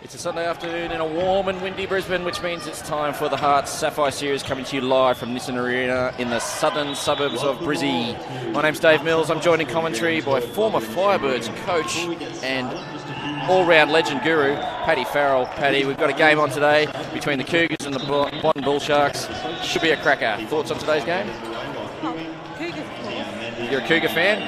It's a Sunday afternoon in a warm and windy Brisbane, which means it's time for the Hart Sapphire series coming to you live from Nissan Arena in the southern suburbs of Brizzy. My name's Dave Mills. I'm joined in commentary by former Firebirds coach and all-round legend guru, Paddy Farrell. Paddy, we've got a game on today between the Cougars and the Bonn Bullsharks. Should be a cracker. Thoughts on today's game? Cougars, of course. You're a Cougar fan?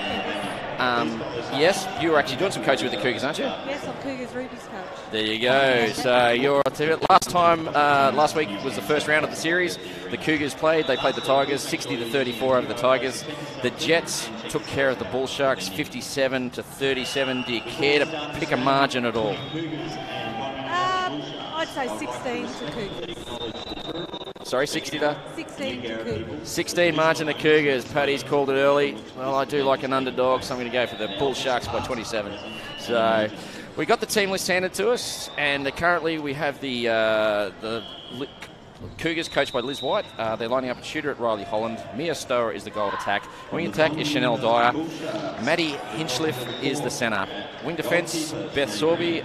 Yes, you were actually doing some coaching with the Cougars, aren't you? Yes, I'm Cougars Ruby's coach. There you go. So you're last week was the first round of the series. The Cougars played. They played the Tigers, 60-34 over the Tigers. The Jets took care of the Bullsharks, 57-37. Do you care to pick a margin at all? I'd say 16 to Cougars. Sorry, 16 to Cougars. 16 margin to Cougars. Paddy's called it early. Well, I do like an underdog, so I'm going to go for the Bullsharks by 27. So we got the team list handed to us, and currently we have the Cougars coached by Liz White. They're lining up a shooter at Riley Holland. Mia Stower is the goal attack. Wing attack is Chanel Dyer. Maddie Hinchliff is the centre. Wing defence, Beth Sorby.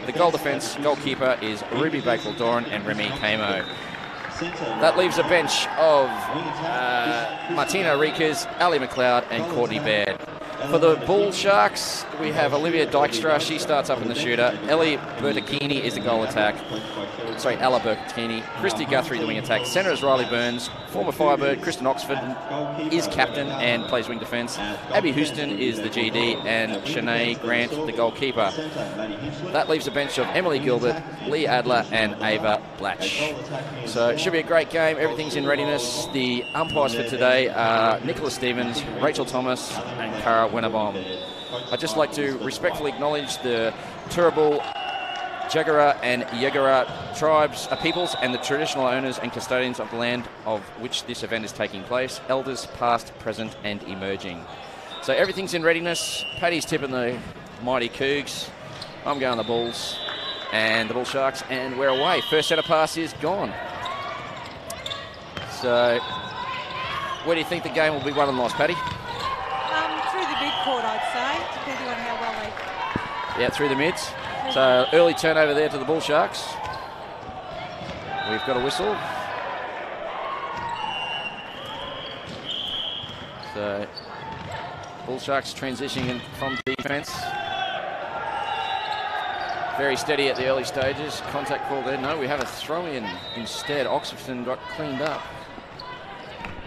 The goal defence, goalkeeper is Ruby Bakewell-Doran and Remy Camo. That leaves a bench of Martina Riekers, Ali McLeod and Courtney Baird. For the Bullsharks, we have Olivia Dykstra. She starts up in the shooter. Ellie Bertacchini is the goal attack. Sorry, Ella Bertacchini. Christy Guthrie, the wing attack. Centre is Riley Burns. Former Firebird, Kristen Oxford is captain and plays wing defence. Abby Houston is the GD and Shanae Grant, the goalkeeper. That leaves a bench of Emily Gilbert, Lee Adler and Ava Blatch. So it should be a great game. Everything's in readiness. The umpires for today are Nicola Stevens, Rachel Thomas and Cara Winnebaum. I'd just like to respectfully acknowledge the Turrbal, Jagera and Yagara tribes, peoples and the traditional owners and custodians of the land of which this event is taking place, elders past, present and emerging. So everything's in readiness. Paddy's tipping the mighty Cougs. I'm going the Bulls and the Bullsharks, and we're away. First set of pass is gone. So where do you think the game will be won and lost, Paddy? Through the mid-court, I'd say, depending on how well they... Yeah, through the mids. So early turnover there to the Bullsharks. We've got a whistle. So Bullsharks transitioning in from defence. Very steady at the early stages. Contact call there. No, we have a throw-in instead. Oxfordson got cleaned up,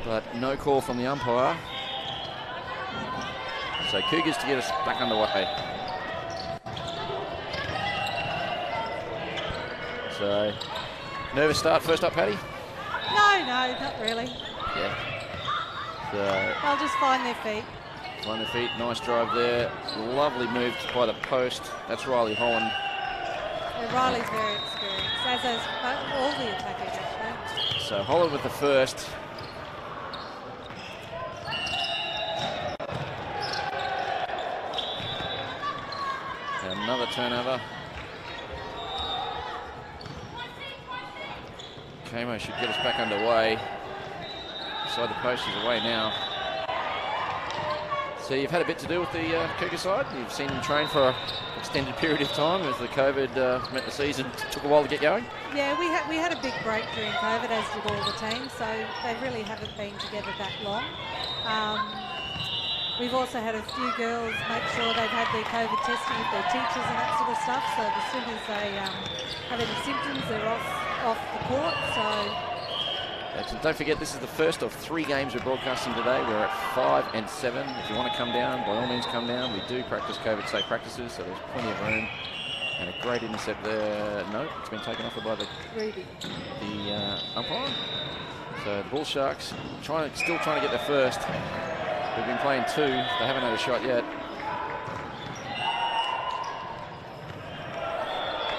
but no call from the umpire. So Cougars to get us back underway. So, nervous start first up, Paddy? No, not really. Yeah. So, they'll just find their feet. Find their feet. Nice drive there. Lovely move by the post. That's Riley Holland. Yeah, Riley's very experienced, as is all the attackers actually. So Holland with the first. Another turnover. Camo should get us back underway. Side the post is away now. So you've had a bit to do with the Cougar side. You've seen them train for an extended period of time as the COVID meant the season took a while to get going. Yeah, we had a big break during COVID, as did all the teams, so they really haven't been together that long. We've also had a few girls make sure they've had their COVID testing with their teachers and that sort of stuff, so as soon as they have any symptoms, they're off the court. So don't forget, this is the first of 3 games we're broadcasting today. We're at 5 and 7. If you want to come down, by all means come down. We do practice COVID-safe practices, so there's plenty of room. And a great intercept there. No, it's been taken off by the umpire. So the Bullsharks still trying to get their first. We've been playing 2. They haven't had a shot yet.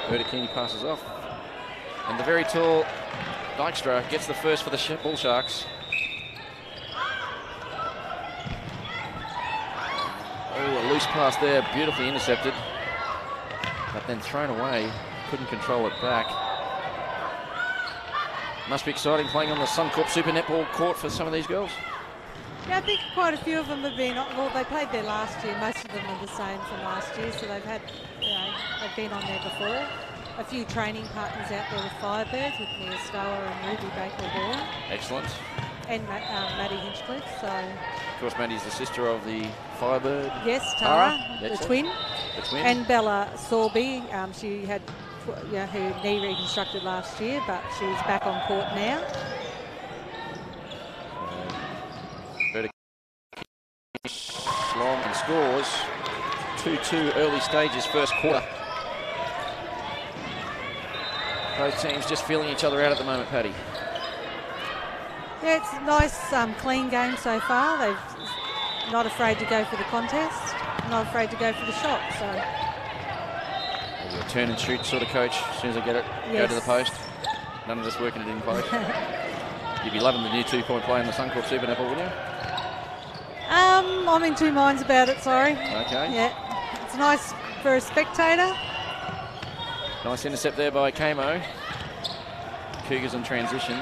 Bertacchini passes off. And the very tall Dykstra gets the first for the Bullsharks. Oh, a loose pass there, beautifully intercepted. But then thrown away, couldn't control it back. Must be exciting playing on the Suncorp Super Netball court for some of these girls. Yeah, I think quite a few of them have been, well, they played there last year. Most of them are the same from last year, so they've had, they've been on there before. a few training partners out there with Firebirds, with Mia Stower and Ruby Baker-Dora. Excellent. And Maddie Hinchcliffe. So, of course, Maddie's the sister of the Firebird. Yes, Tara, the twin. The twin. And Bella Sorby. She had her knee reconstructed last year, but she's back on court now. Long and scores 2-2 early stages, first quarter. Both teams just feeling each other out at the moment, Paddy. Yeah, it's a nice, clean game so far. They've not afraid to go for the contest, not afraid to go for the shot. So maybe a turn and shoot sort of coach. As soon as I get it, go to the post. None of us working it in post. You'd be loving the new 2-point play in the Suncorp Super Netball, wouldn't you? I'm in two minds about it, sorry. Okay. Yeah, it's nice for a spectator. Nice intercept there by Kamo. Cougars in transition.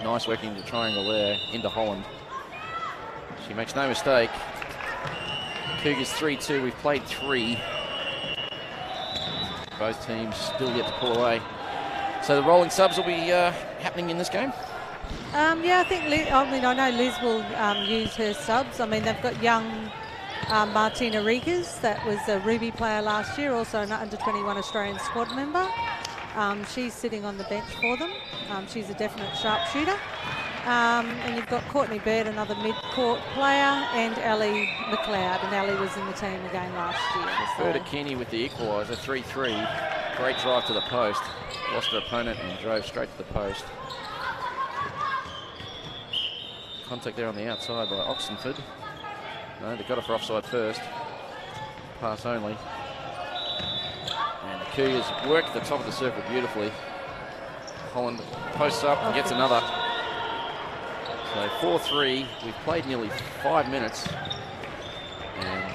Nice working the triangle there into Holland. She makes no mistake. Cougars 3-2, we've played 3. Both teams still yet to pull away. So the rolling subs will be happening in this game? Yeah, I know Liz will use her subs. I mean, they've got young Martina Rigas, that was a Ruby player last year, also an under-21 Australian squad member. She's sitting on the bench for them. She's a definite sharpshooter. And you've got Courtney Bird, another mid-court player, and Ali McLeod. And Ali was in the team again last year. Berta Kearney with the equaliser, 3-3. Great drive to the post. Lost her opponent and drove straight to the post. Contact there on the outside by Oxenford. No, they got her for offside first. Pass only. And the Cougars work the top of the circle beautifully. Holland posts up and gets another. So 4-3. We've played nearly 5 minutes. And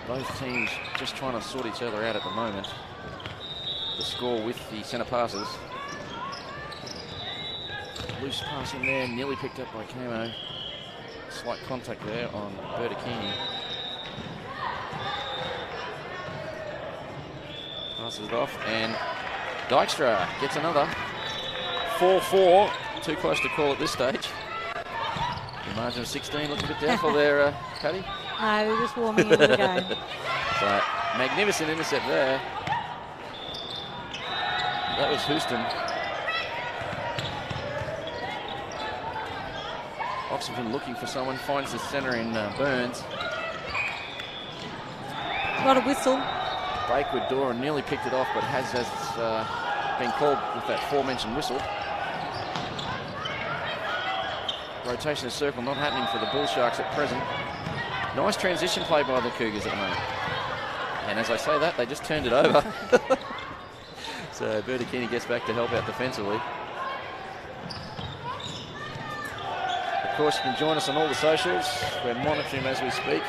both teams just trying to sort each other out at the moment. The score with the centre passes. Loose pass in there, nearly picked up by Kamo. Slight contact there on Berta Kearney. Passes it off, and Dykstra gets another. 4-4, too close to call at this stage. The margin of 16 looking a bit doubtful there, Paddy. No, we're just warming into the game. So, magnificent intercept there. That was Houston. Oxenford looking for someone, finds the centre in Burns. Not a whistle. Break Dora nearly picked it off, but has been called with that aforementioned whistle. Rotation of circle not happening for the Bullsharks at present. Nice transition play by the Cougars at the moment. And as I say that, they just turned it over. So Berta Kearney gets back to help out defensively. Of course, you can join us on all the socials. We're monitoring as we speak.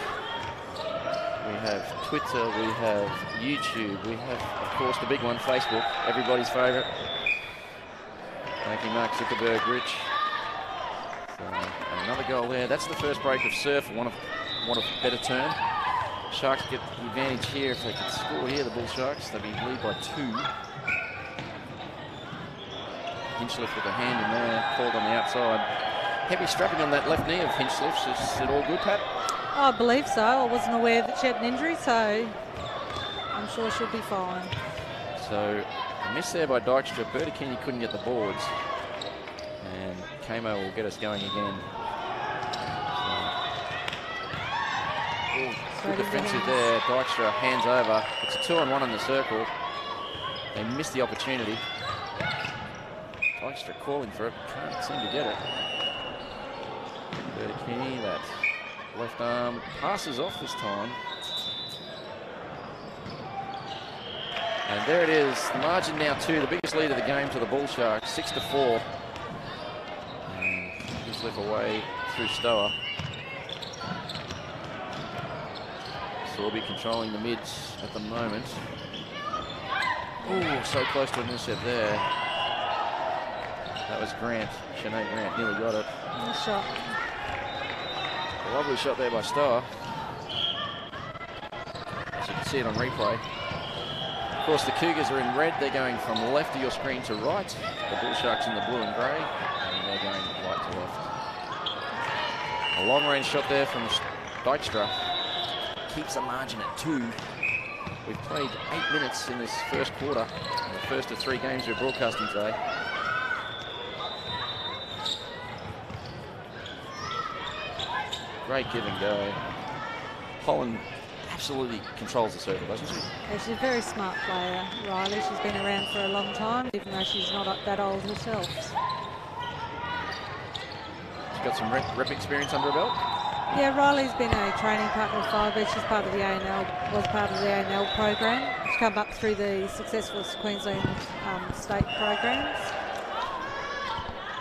We have Twitter, we have YouTube, we have, of course, the big one, Facebook, everybody's favourite. Thank you, Mark Zuckerberg, Rich. So, another goal there. That's the first break of serve for one of better turn. Sharks get the advantage here. If they could score here, the Bullsharks, they'd be lead by 2. Hinchcliffe with a hand in there, called on the outside. Heavy strapping on that left knee of Hinchcliffe's. Is it all good, Pat? I believe so. I wasn't aware that she had an injury, so I'm sure she'll be fine. So, a miss there by Dykstra. Berta Kearney couldn't get the boards. And Kamo will get us going again. Good defensive there. Dykstra hands over. It's a 2-on-1 in the circle. They missed the opportunity. Dykstra calling for it. Can't seem to get it. Berta Kearney, that left arm passes off this time. And there it is. The margin now 2. The biggest lead of the game to the Bullsharks. 6-4. And he's left away through Stower. Sorby controlling the mids at the moment. Oh, so close to an intercept there. That was Grant. Sinead Grant nearly got it. Nice shot. A lovely shot there by Stower. see it on replay. Of course, the Cougars are in red. They're going from left of your screen to right. The Bullsharks in the blue and grey, and they're going right to left. A long-range shot there from Dykstra. Keeps the margin at 2. We've played 8 minutes in this first quarter, the first of 3 games we're broadcasting today. Great give and go. Holland absolutely controls the circle, doesn't she? Yeah, she's a very smart player, Riley. She's been around for a long time, even though she's not that old herself. She's got some rep experience under her belt. Yeah, Riley's been a training partner of Firebird. She's part of the ANL, was part of the ANL program. She's come up through the successful Queensland state programs.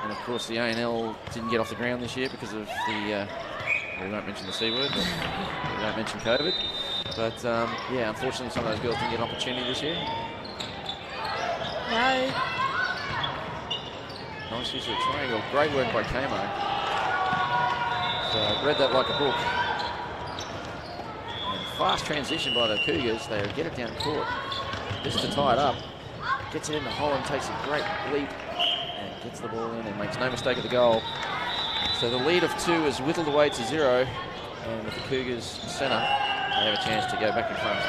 And of course, the ANL didn't get off the ground this year because of the, well, we won't mention the C word, but we won't mention COVID. But yeah, unfortunately, some of those girls didn't get an opportunity this year. No. Nice use of the triangle. Great work by Kamo. So read that like a book. And fast transition by the Cougars. They get it down court just to tie it up. Gets it into Holland, takes a great leap and gets the ball in and makes no mistake of the goal. So the lead of 2 is whittled away to 0. And with the Cougars centre, they have a chance to go back in front.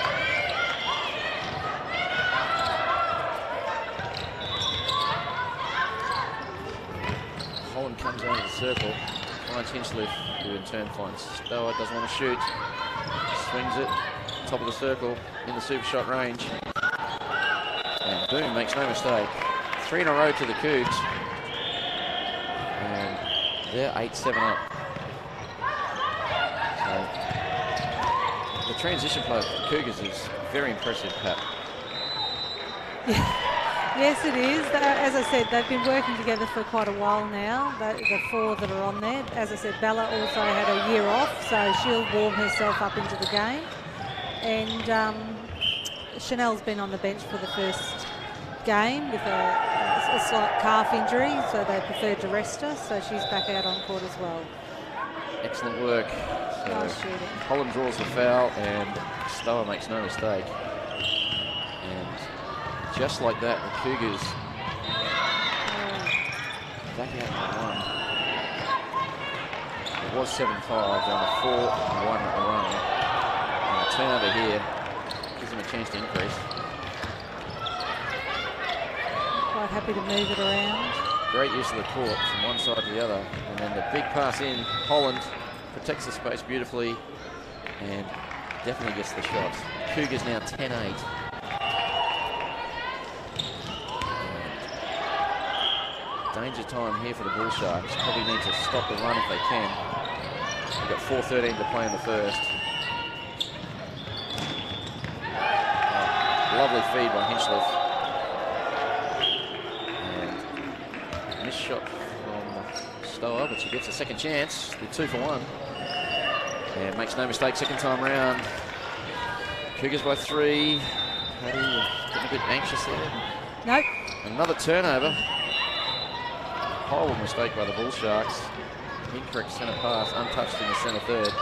Holland comes out of the circle. Finds Hinchliffe, who in turn finds Stower, doesn't want to shoot. Swings it, top of the circle, in the super shot range. And boom, makes no mistake. 3 in a row to the Cougs. And they're 8-7 up. So the transition play for the Cougars is very impressive, Pat. Yes, it is. As I said, they've been working together for quite a while now, the 4 that are on there. As I said, Bella also had a year off, so she'll warm herself up into the game. And Chanel's been on the bench for the first game with a slight calf injury, so they preferred to rest her, so she's back out on court as well. Excellent work. So nice shooting. Holland draws the foul, and Stower makes no mistake. And just like that, the Cougars back out by 1. It was 7-5, down to 4-1 run. And a turnover here gives them a chance to increase. Quite happy to move it around. Great use of the court from one side to the other. And then the big pass in. Holland protects the space beautifully and definitely gets the shot. Cougars now 10-8. Danger time here for the Bullsharks. Probably need to stop the run if they can. We've got 4:13 to play in the first. Lovely feed by Hinchliffe. And missed shot from Stower, but she gets a second chance. The 2 for 1. And makes no mistake, second time round. Cougars by 3. Paddy getting a bit anxious there. Nope. Another turnover. Horrible mistake by the Bullsharks. Incorrect centre pass, untouched in the centre third.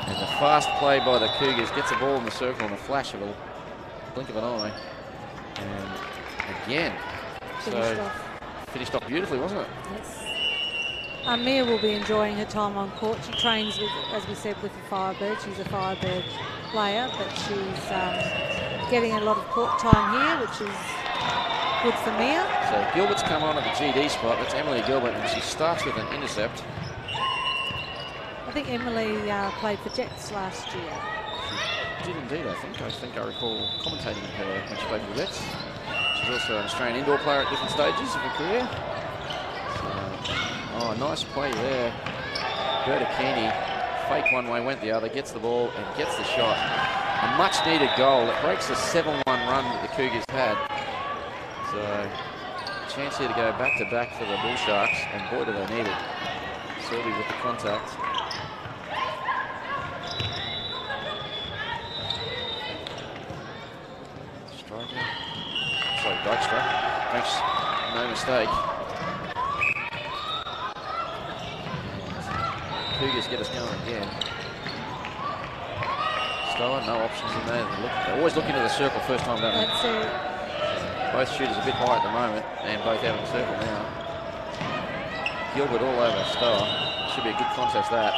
And the fast play by the Cougars gets the ball in the circle in a flash of a blink of an eye. And again, finished off beautifully, wasn't it? Yes. Mia will be enjoying her time on court. She trains with, as we said, with the Firebird. She's a Firebird player, but she's getting a lot of court time here, which is good for Mia. So Gilbert's come on at the GD spot. That's Emily Gilbert, and she starts with an intercept. I think Emily played for Jets last year. She did indeed, I think I recall commentating her when she played for the Jets. She's also an Australian indoor player at different stages of her career. So, oh, nice play there. Berta Keeney, fake one way, went the other, gets the ball and gets the shot. A much needed goal that breaks the 7-1 run that the Cougars had. So, chance here to go back-to-back for the Bullsharks, and boy do they need it. Sylvie with the contact. Striker. Sorry, Dykstra. Makes no mistake. And Cougars get us going again. Stower, no options in there. They always look into the circle first time, don't they? That's it. Both shooters a bit high at the moment, and both out of the circle now. Gilbert all over Stower. Should be a good contest, that.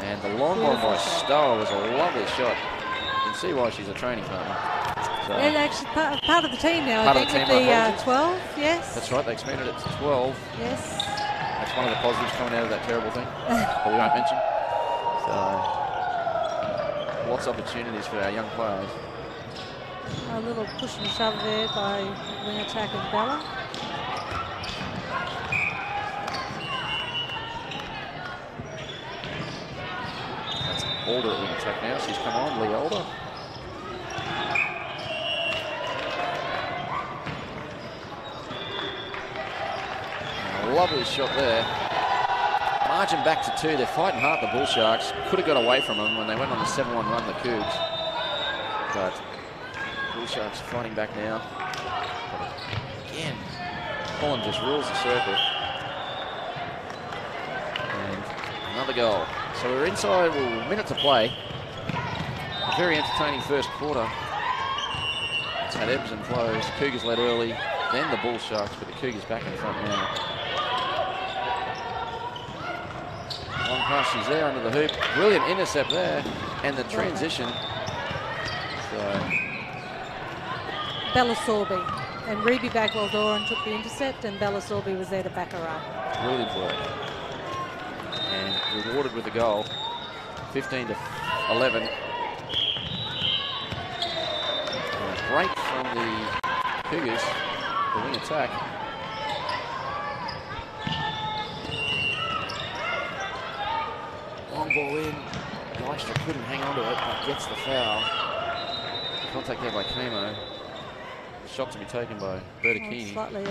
And the long one by Stower was a lovely shot. You can see why she's a training partner. So, yeah, actually part of the team now, part I think, of the team, with the 12, yes. That's right, they expanded it to 12. Yes. That's one of the positives coming out of that terrible thing, that we won't mention. So, lots of opportunities for our young players. A little push and shove there by wing attack and Bella. That's Alder at wing attack now. She's come on, Lee Alder. A lovely shot there. Margin back to 2. They're fighting hard, the Bullsharks. Could have got away from them when they went on the 7-1 run, the Cougs. But Bullsharks fighting back now. But again, Holland just rules the circle. And another goal. So we're inside, well, a minute to play. A very entertaining first quarter. It's had ebbs and flows. Cougars led early, then the Bullsharks, but the Cougars back in front now. Long pass, she's there under the hoop. Brilliant intercept there, and the transition. So Bella Sorby. And Ruby Bagwell-Doran took the intercept, and Bella Sorby was there to back her up. Brilliant work. And rewarded with a goal. 15-11. And a break from the Cougars, the wing attack. Long ball in. Geister couldn't hang on to it, but gets the foul. Contact there by Camo. Shot to be taken by Bertacchini. Slightly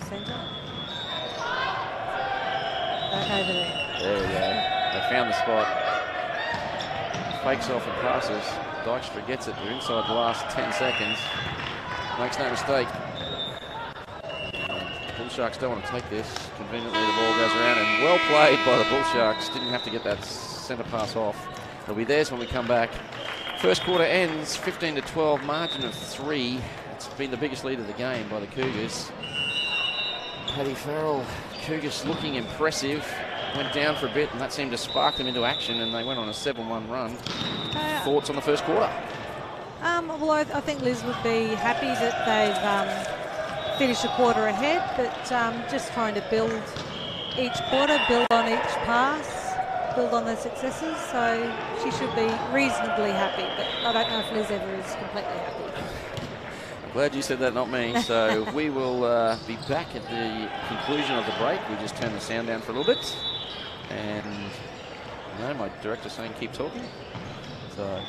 centre. Back over there. There we go. They found the spot. Fakes off and passes. Dykstra gets it. They're inside the last 10 seconds. Makes no mistake. Bullsharks don't want to take this. Conveniently, the ball goes around, and well played by the Bullsharks. Didn't have to get that centre pass off. It'll be theirs when we come back. First quarter ends 15-12, margin of 3. It's been the biggest lead of the game by the Cougars. Paddy Farrell, Cougars looking impressive. Went down for a bit, and that seemed to spark them into action, and they went on a 7-1 run. Thoughts on the first quarter? Well, I think Liz would be happy that they've finished a quarter ahead, but just trying to build each quarter, build on each pass, build on their successes. So she should be reasonably happy, but I don't know if Liz ever is completely happy. Glad you said that, not me. So we will be back at the conclusion of the break. We just turn the sound down for a little bit. And my director's saying keep talking. So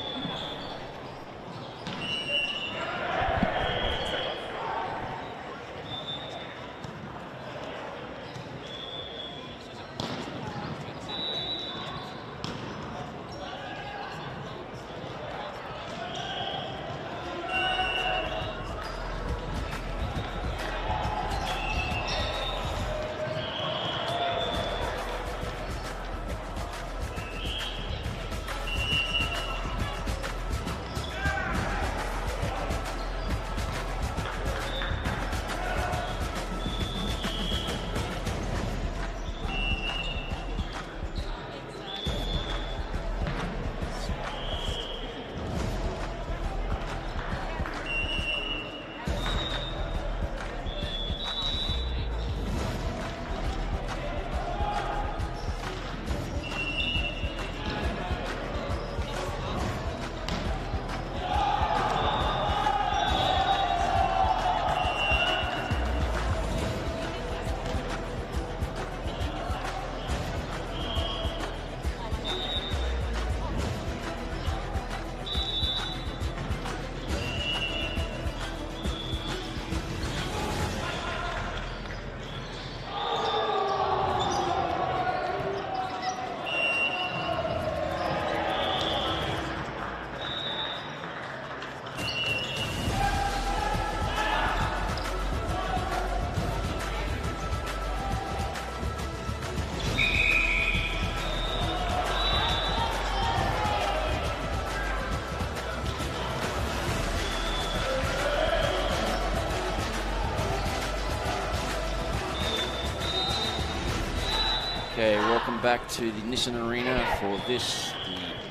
Okay, welcome back to the Nissan Arena for this,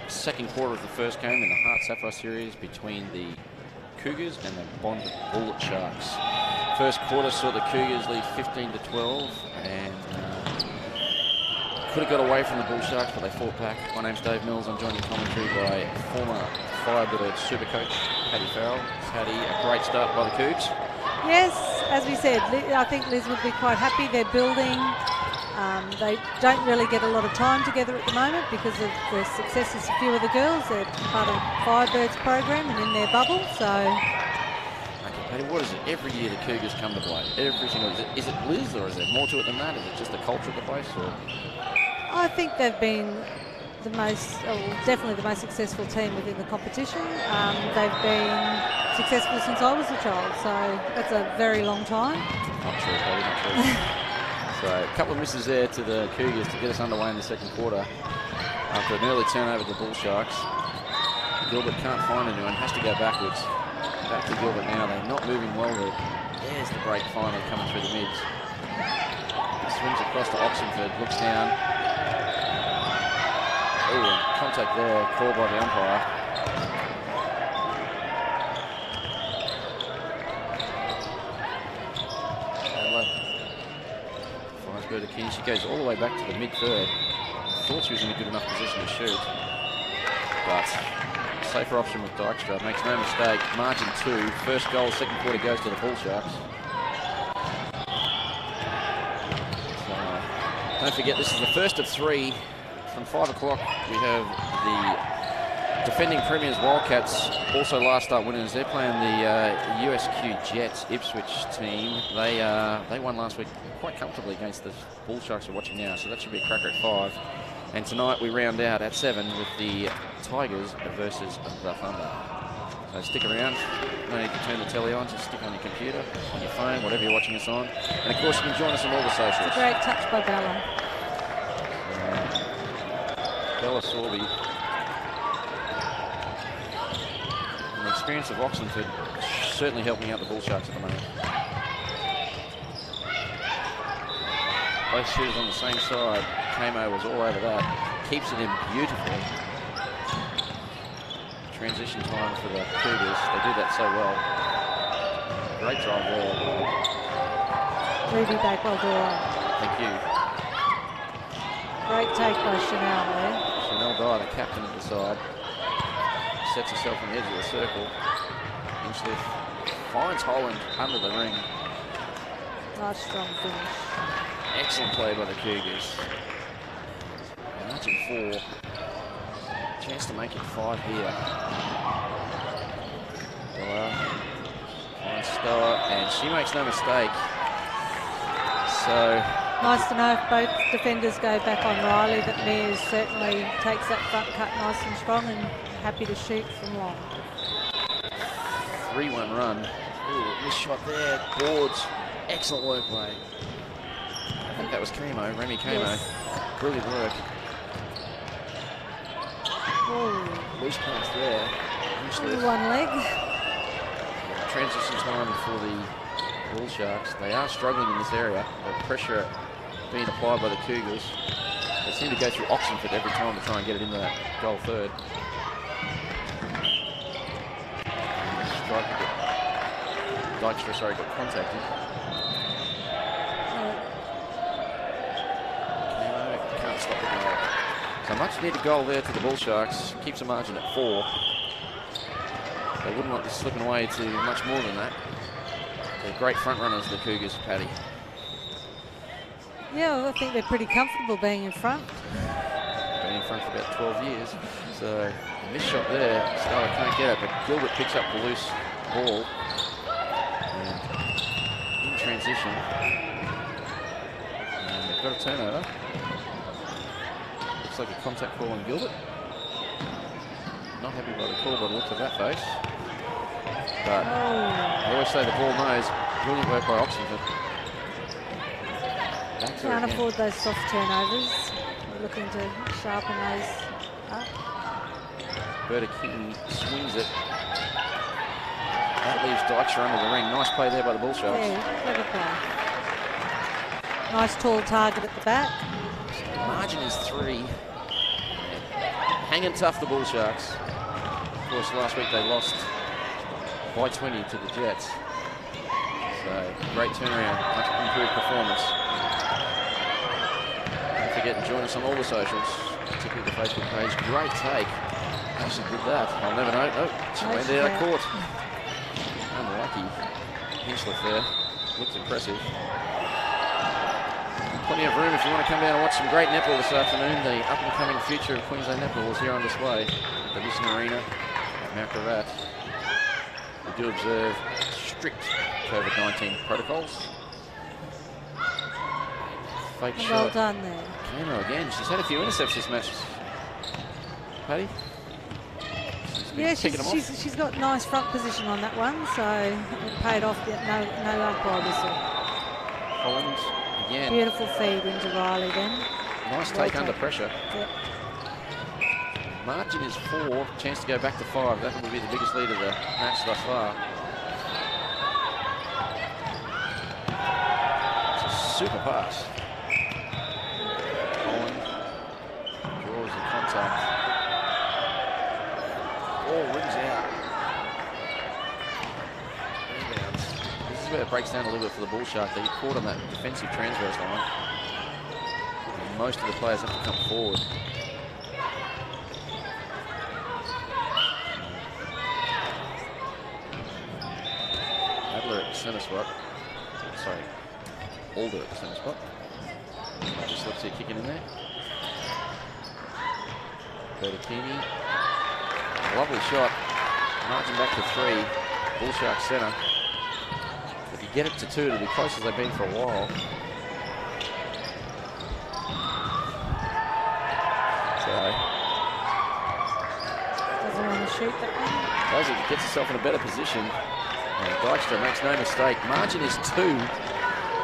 the second quarter of the first game in the Hart Sapphire series between the Cougars and the Bullsharks. First quarter saw the Cougars lead 15-12 and could have got away from the Bullsharks, but they fought back. My name's Dave Mills. I'm joined in commentary by former Firebird super coach Paddy Farrell. Paddy, a great start by the Cougs. Yes, as we said, I think Liz would be quite happy. They're building. They don't really get a lot of time together at the moment because of the successes of a few of the girls. They're part of Firebird's program and in their bubble, so... Okay, Paddy, what is it? Every year the Cougars come to play. Every single... Is it Liz, or is there more to it than that? Is it just the culture of the place, or...? I think they've been the most, definitely the most successful team within the competition. They've been successful since I was a child, so that's a very long time. Not true, Paddy, not true. So a couple of misses there to the Cougars to get us underway in the second quarter. After an early turnover to the Bullsharks, Gilbert can't find anyone, has to go backwards. Back to Gilbert now, they're not moving well there. There's the break finally coming through the mids. Swings across to Oxenford, looks down. Oh, contact there, called by the umpire. She goes all the way back to the mid-third. Thought she was in a good enough position to shoot. But safer option with Dykstra. Makes no mistake. Margin 2. First goal, second quarter goes to the Bullsharks. So, don't forget, this is the first of 3. From 5 o'clock, we have the defending premiers Wildcats, also last start winners. They're playing the USQ Jets Ipswich team. They won last week quite comfortably against the Bullsharks we're watching now, so that should be a cracker at 5. And tonight we round out at 7 with the Tigers versus the Thunder. So stick around. No need to turn the telly on, just stick on your computer, on your phone, whatever you're watching us on. And of course you can join us on all the socials. It's a great touch by Bella. Bella Sorby. And the experience of Oxenford certainly helping out the Bullsharks at the moment. Both shooters on the same side. Kamo was all over that. Keeps it in beautifully. Transition time for the Cougars. They do that so well. Great drive there. Ruby Bakewell-Dora. Thank you. Great take by Chanel there. Chanel Dye, the captain at the side. Sets herself on the edge of the circle. Inchliff finds Holland under the ring. Nice strong finish. Excellent play by the Cougars. Margin 4. Chance to make it 5 here. Stower finds Stower, and she makes no mistake. So nice to know if both defenders go back on Riley, that Mears certainly takes that front cut nice and strong and happy to shoot from long. 3-1 run. Ooh, missed shot there. Boards. Excellent work play. I think that was Kamo, Remy Kamo. Yes. Brilliant work. Ooh. Loose pass there. One leg. Transition time for the Bullsharks. They are struggling in this area. The pressure being applied by the Cougars. They seem to go through Oxenford every time to try and get it into that goal third. Dykstra, sorry, got contacted. Can't stop the goal. So much needed goal there to the Bullsharks. Keeps the margin at 4. They wouldn't want this slipping away to much more than that. They're great front runners, the Cougars, Paddy. Yeah, well, I think they're pretty comfortable being in front. Been in front for about 12 years. So a missed shot there. Starler can't get it, but Gilbert picks up the loose ball. And in transition. And they've got a turnover. Looks like a contact call on Gilbert. Not happy by the call by the looks of that face. But I always say the ball knows. Brilliant work by Oxenford. Can't afford those soft turnovers. We're looking to sharpen those up. Berta King swings it. That leaves Dykstra under the ring. Nice play there by the Bullsharks. Yeah, clever play. Nice tall target at the back. Margin is 3. Hanging tough, the Bullsharks. Of course, last week they lost by 20 to the Jets. So, great turnaround, much improved performance. Don't forget to join us on all the socials, particularly the Facebook page. Great take. How she did that? I'll never know. Oh, she went out of court. Unlucky. Hinchliff there. Looks impressive. Plenty of room if you want to come down and watch some great netball this afternoon. The up-and-coming future of Queensland netball is here on display at the Nissan Arena at Mount Gravatt. We do observe strict COVID-19 protocols. Fake shot. Well done there. Camo again. She's had a few intercepts this match. Paddy? Yeah, she's got nice front position on that one, so it paid off. No umpire whistle. Collins again. Beautiful feed into Riley then. Nice take under pressure. Yep. Margin is 4. Chance to go back to 5. That will be the biggest lead of the match thus far. It's a super pass. Collins draws the contact. Ball rings out. Rebounds. This is where it breaks down a little bit for the Bullshark. They get caught on that defensive transverse line. And most of the players have to come forward. Adler at the centre spot. Sorry, Alder at the centre spot. Just looks it kicking in there. Bertini. Lovely shot. Margin back to 3. Bullshark centre. If you get it to 2, it'll be close as they've been for a while. So. Doesn't want to shoot that one. Does it? Gets herself in a better position. And Dykstra makes no mistake. Margin is 2.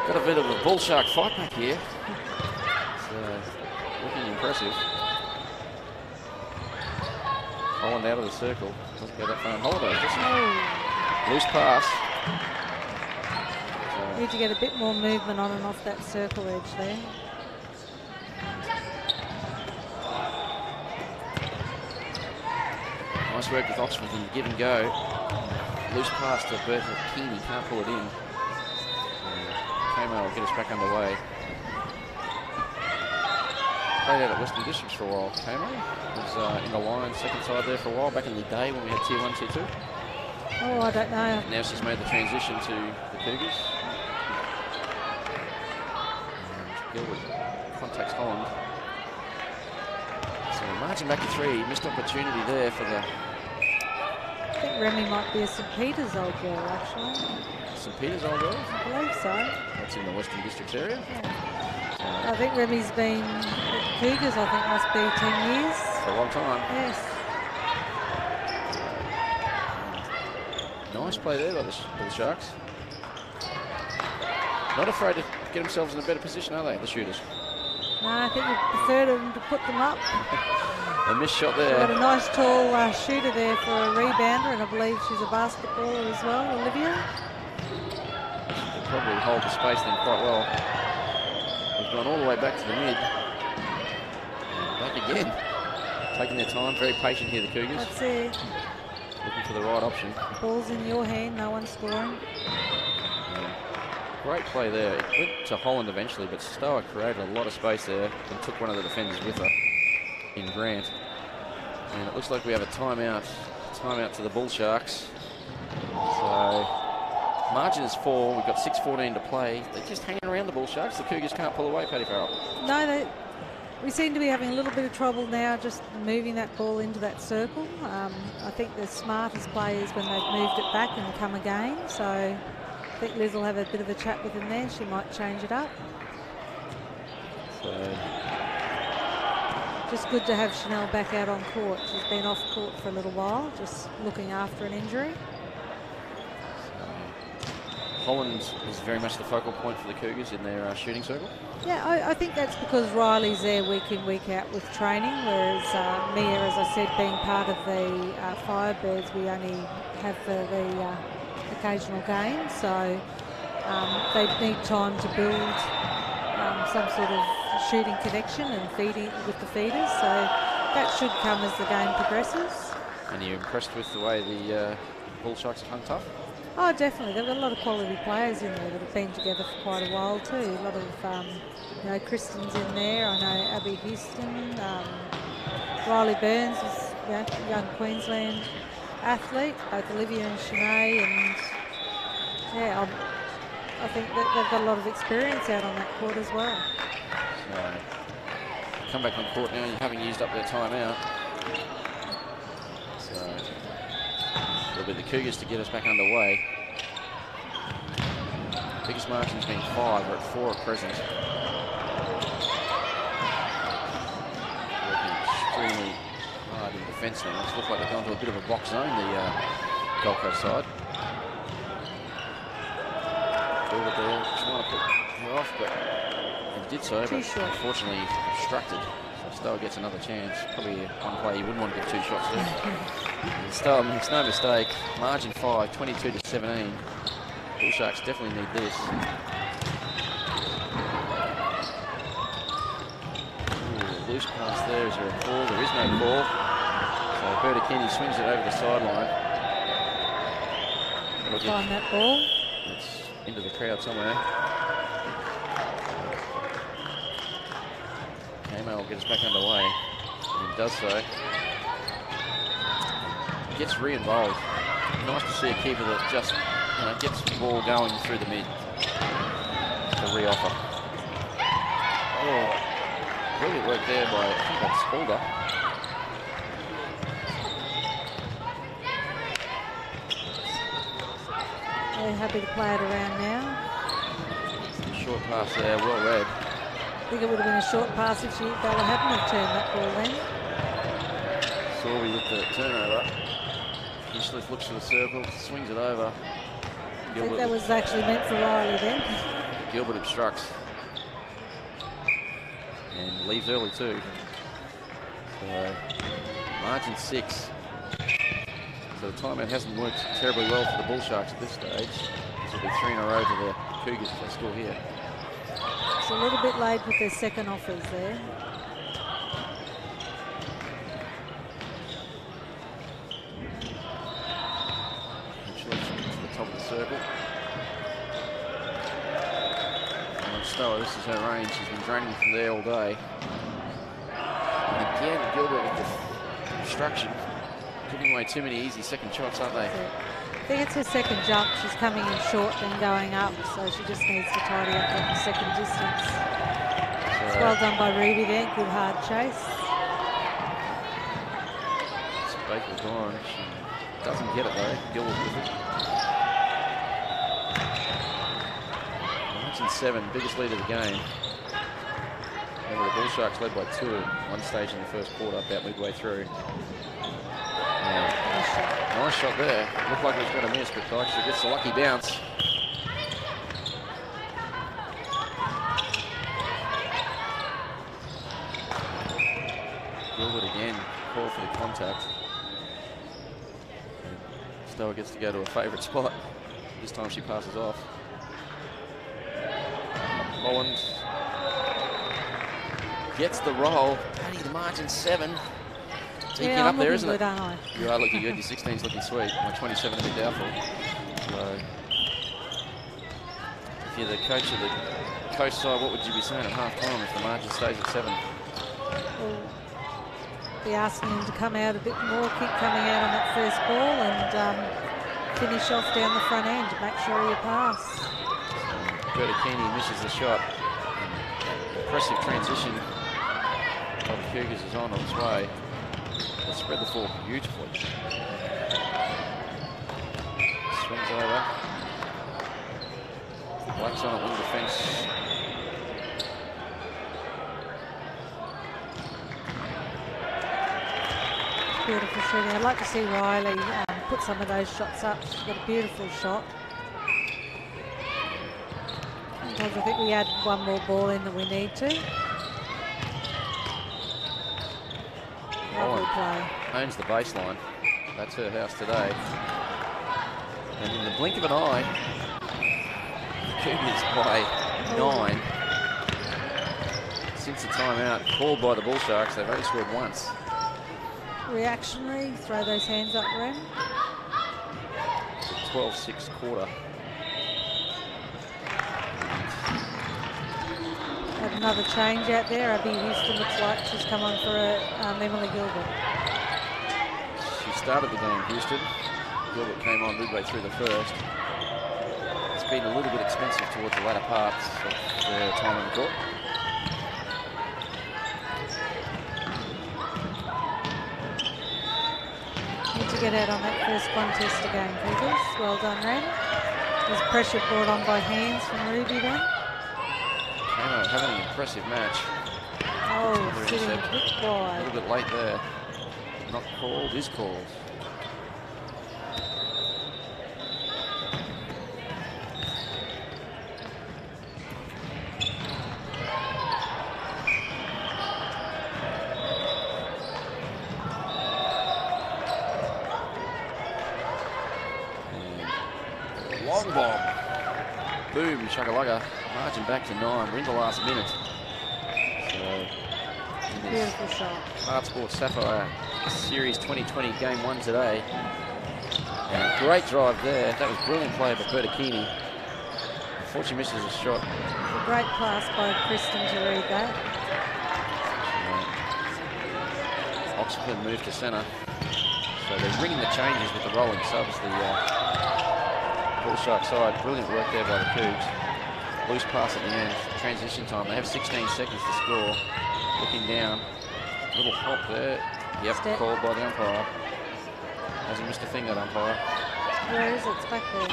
Got a bit of a Bullshark fight back here. So, looking impressive. Holland out of the circle. Doesn't go that far. Holiday, loose pass. So, need to get a bit more movement on and off that circle edge there. nice work with Oxford in the give and go. Loose pass to Bertini. Can't pull it in. Kamo will get us back underway. Played out at Western Districts for a while. Kamo was in the line, second side there for a while, back in the day when we had Tier 1, Tier 2. Oh, I don't know. Now she's made the transition to the Cougars. And Gilbert contacts Holland. So marching back to 3, missed opportunity there for the... I think Remy might be a St Peter's old girl, actually. St Peter's old girl? I believe so. That's in the Western Districts area. Yeah. I think Remy's been at Cougars, I think must be 10 years. For a long time. Yes. Nice play there by the Sharks. Not afraid to get themselves in a better position, are they, the shooters? No, I think we prefer them to put them up. A missed shot there. We've got a nice tall shooter there for a rebounder, and I believe she's a basketballer as well, Olivia. She could probably hold the space then quite well. We've gone all the way back to the mid. And back again. Taking their time, very patient here, the Cougars. That's it. Looking for the right option. Ball's in your hand, no one's scoring. Great play there. It went to Holland eventually, but Stower created a lot of space there and took one of the defenders with her in Grant. And it looks like we have a timeout. Timeout to the Bullsharks. So margin is 4. We've got 6:14 to play. They're just hanging around the Bullsharks. The Cougars can't pull away, Paddy Farrell. No, we seem to be having a little bit of trouble now just moving that ball into that circle. I think the smartest players when they've moved it back and come again. So I think Liz will have a bit of a chat with him there. She might change it up. So just good to have Chanel back out on court. She's been off court for a little while, just looking after an injury. Holland is very much the focal point for the Cougars in their shooting circle. Yeah, I think that's because Riley's there week in, week out with training, whereas Mia, as I said, being part of the Firebirds, we only have for the occasional game, so they need time to build some sort of shooting connection and feeding with the feeders. So that should come as the game progresses. And you're impressed with the way the Bullsharks have hung tough? Oh, definitely. They've got a lot of quality players in there that have been together for quite a while too. A lot of, you know, Kristen's in there. I know Abby Houston, Riley Burns is, you know, young Queensland athlete, both Olivia and Shanae, and yeah, I think that they've got a lot of experience out on that court as well. So, come back on court now, you haven't used up their timeout. So it'll be the Cougars to get us back underway. Biggest margin's been 5, we're at 4 at present. Working extremely hard in defence now. It's looked like they've gone to a bit of a box zone, the Gold Coast side. Gilbert there trying to put her off, but he did so, but unfortunately obstructed. So Stowe gets another chance. Probably one play you wouldn't want to give 2 shots to. Stowe makes no mistake. Margin 5, 22-17. Bullsharks definitely need this. Ooh, loose pass there. Is there a call? There is no call. So Bertacchini swings it over the sideline. Find that ball. It's into the crowd somewhere. Kamo will get us back underway. And he does so. Gets re-involved. Nice to see a keeper that just, you know, gets the ball going through the mid. The re-offer. Oh, brilliant work there by, I think that's Calder. They're happy to play it around now. Short pass there, well read. I think it would have been a short pass if Bella hadn't have turned that ball then. Sorby with the turnover. Hinchcliffe looks for the circle, swings it over. I think that was actually meant for Riley then. Gilbert obstructs. And leaves early too. So, margin 6. So the timeout hasn't worked terribly well for the Bullsharks at this stage. This will be 3 in a row to the Cougars if they score here. It's a little bit late with their second offers there. To the top of the circle. And Stowe, this is her range. She's been draining from there all day. And again, Gilbert with the obstruction. Giving away too many easy second shots, aren't they? I think it's her second jump. She's coming in short, then going up, so she just needs to tidy up that second distance. So it's well done by Ruby there. Good hard chase. It's Baker's gone. She doesn't get it though. Gilbert with it. Margin 7, biggest lead of the game. Over the Bullsharks led by 2 at one stage in the first quarter, about midway through. Nice shot there. Looked like it was going to miss, but Dykstra gets the lucky bounce. Gilbert again, call for the contact. Stowe gets to go to a favourite spot. This time she passes off. Holland gets the roll. Paddy, the margin 7. Yeah, up there, isn't good, it? aren't I? You are looking good. Your 16's looking sweet. My 27 a bit doubtful. So, if you're the coach of the coast side, what would you be saying at half time if the margin stays at 7? We'll be asking him to come out a bit more, keep coming out on that first ball and finish off down the front end to make sure you pass. Bertacchini misses the shot. Impressive transition of the Cougars is on its way. They spread the floor beautifully. Swings over. Black's on a wing defence. Beautiful shooting. I'd like to see Riley put some of those shots up. She's got a beautiful shot. Sometimes I think we add one more ball in than we need to. Lovely play. Owns the baseline. That's her house today. And in the blink of an eye, the Cougars by 9. since the timeout called by the Bullsharks. They've only scored once. Reactionary, throw those hands up, Ren. It's a 12-6 quarter. Have another change out there. Abby Houston looks like she's come on for Emily Gilbert. She started the game, Houston. Gilbert came on midway through the first. It's been a little bit expensive towards the latter parts of the time on the court. Need to get out on that first contest again, Cougars. Well done, Ren. There's pressure brought on by hands from Ruby then. Camo having an impressive match. Oh, sitting a bit A wide. little bit late there. Not called, is called. And long bomb. Boom, shakalaka. Margin back to 9. We're in the last minute. So, Beautiful shot. Hart Sports Sapphire Series 2020 Game 1 today. And great drive there. That was brilliant play by Bertacchini. Before she misses a shot. A great pass by Kristen to read that. Oxford moved to centre. So they're ringing the changes with the rolling subs. The Bullshark side. Brilliant work there by the Cougs. Loose pass at the end. Transition time. They have 16 seconds to score. Looking down. Little hop there. Yep, Step. called by the umpire. Hasn't missed a thing, that umpire. Where is it? It's back there.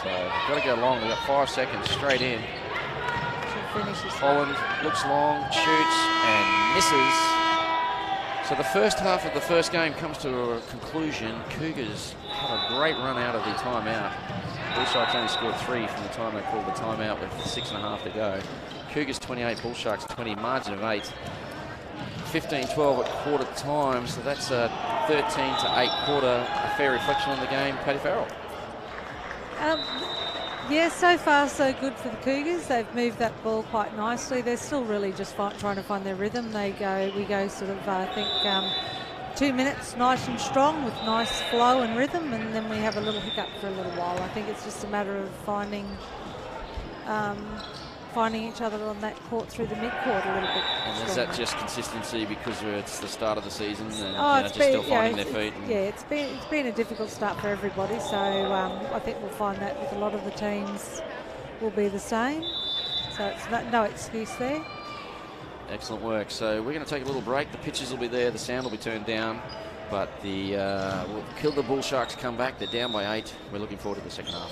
So got to go long. We've got 5 seconds straight in. She'll finish this. Holland looks long, shoots and misses. So the first half of the first game comes to a conclusion. Cougars have a great run out of the timeout. Bullsharks only scored 3 from the time they called the timeout with 6.5 to go. Cougars 28, Bullsharks 20, margin of 8. 15-12 at quarter time, so that's a 13-8 quarter. A fair reflection on the game. Paddy Farrell. Yeah, so far so good for the Cougars. They've moved that ball quite nicely. They're still really just trying to find their rhythm. We go sort of, I think, 2 minutes nice and strong with nice flow and rhythm, and then we have a little hiccup for a little while. I think it's just a matter of finding each other on that court through the mid-court a little bit. And is that just consistency because it's the start of the season and it's just still finding their feet? Yeah, it's been a difficult start for everybody, so I think we'll find that with a lot of the teams will be the same. So it's no excuse there. Excellent work. So we're going to take a little break. The pitches will be there, the sound will be turned down, but we'll kill the Bullsharks come back. They're down by 8. We're looking forward to the second half.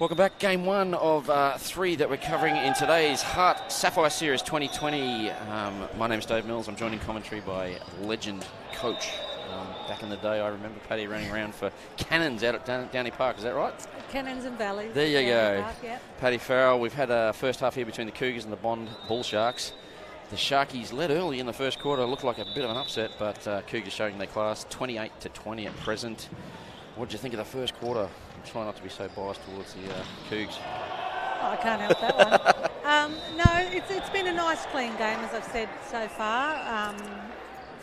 Welcome back. Game 1 of 3 that we're covering in today's Hart Sapphire Series 2020. My name's Dave Mills. I'm joined in commentary by legend coach. Back in the day, I remember Paddy running around for Cannons out at Downey Park. Is that right? Cannons and Valleys. There you go. Park, yep. Paddy Farrell. We've had a first half here between the Cougars and the Bond Bullsharks. The Sharkies led early in the first quarter. Looked like a bit of an upset, but Cougars showing their class 28-20 at present. What did you think of the first quarter? I'm trying not to be so biased towards the Cougs. Oh, I can't help that one. No, it's been a nice, clean game, as I've said so far.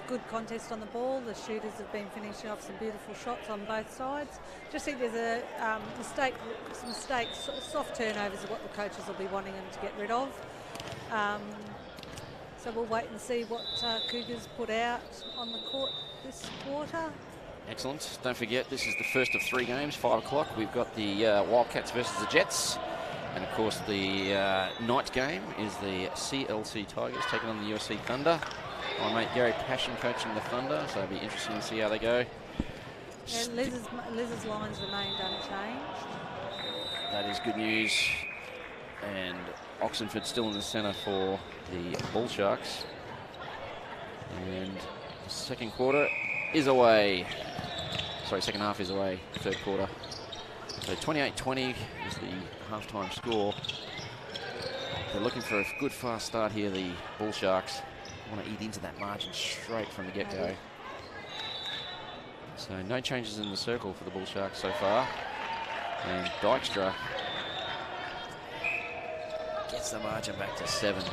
Good contest on the ball. The shooters have been finishing off some beautiful shots on both sides. Just think there's a some mistakes, soft turnovers are what the coaches will be wanting them to get rid of. So we'll wait and see what Cougars put out on the court this quarter. Excellent. Don't forget, this is the first of 3 games, 5 o'clock. We've got the Wildcats versus the Jets. And, of course, the night game is the CLC Tigers taking on the USC Thunder. My mate Gary Passion coaching the Thunder, so it'll be interesting to see how they go. Yeah, Liz's lines remained unchanged. That is good news. And Oxenford still in the centre for the Bullsharks. And the second quarter is away. Sorry, second half is away, third quarter. So 28-20 is the halftime score. They're looking for a good fast start here, the Bullsharks. Want to eat into that margin straight from the get-go. So no changes in the circle for the Bullsharks so far. And Dykstra gets the margin back to 7.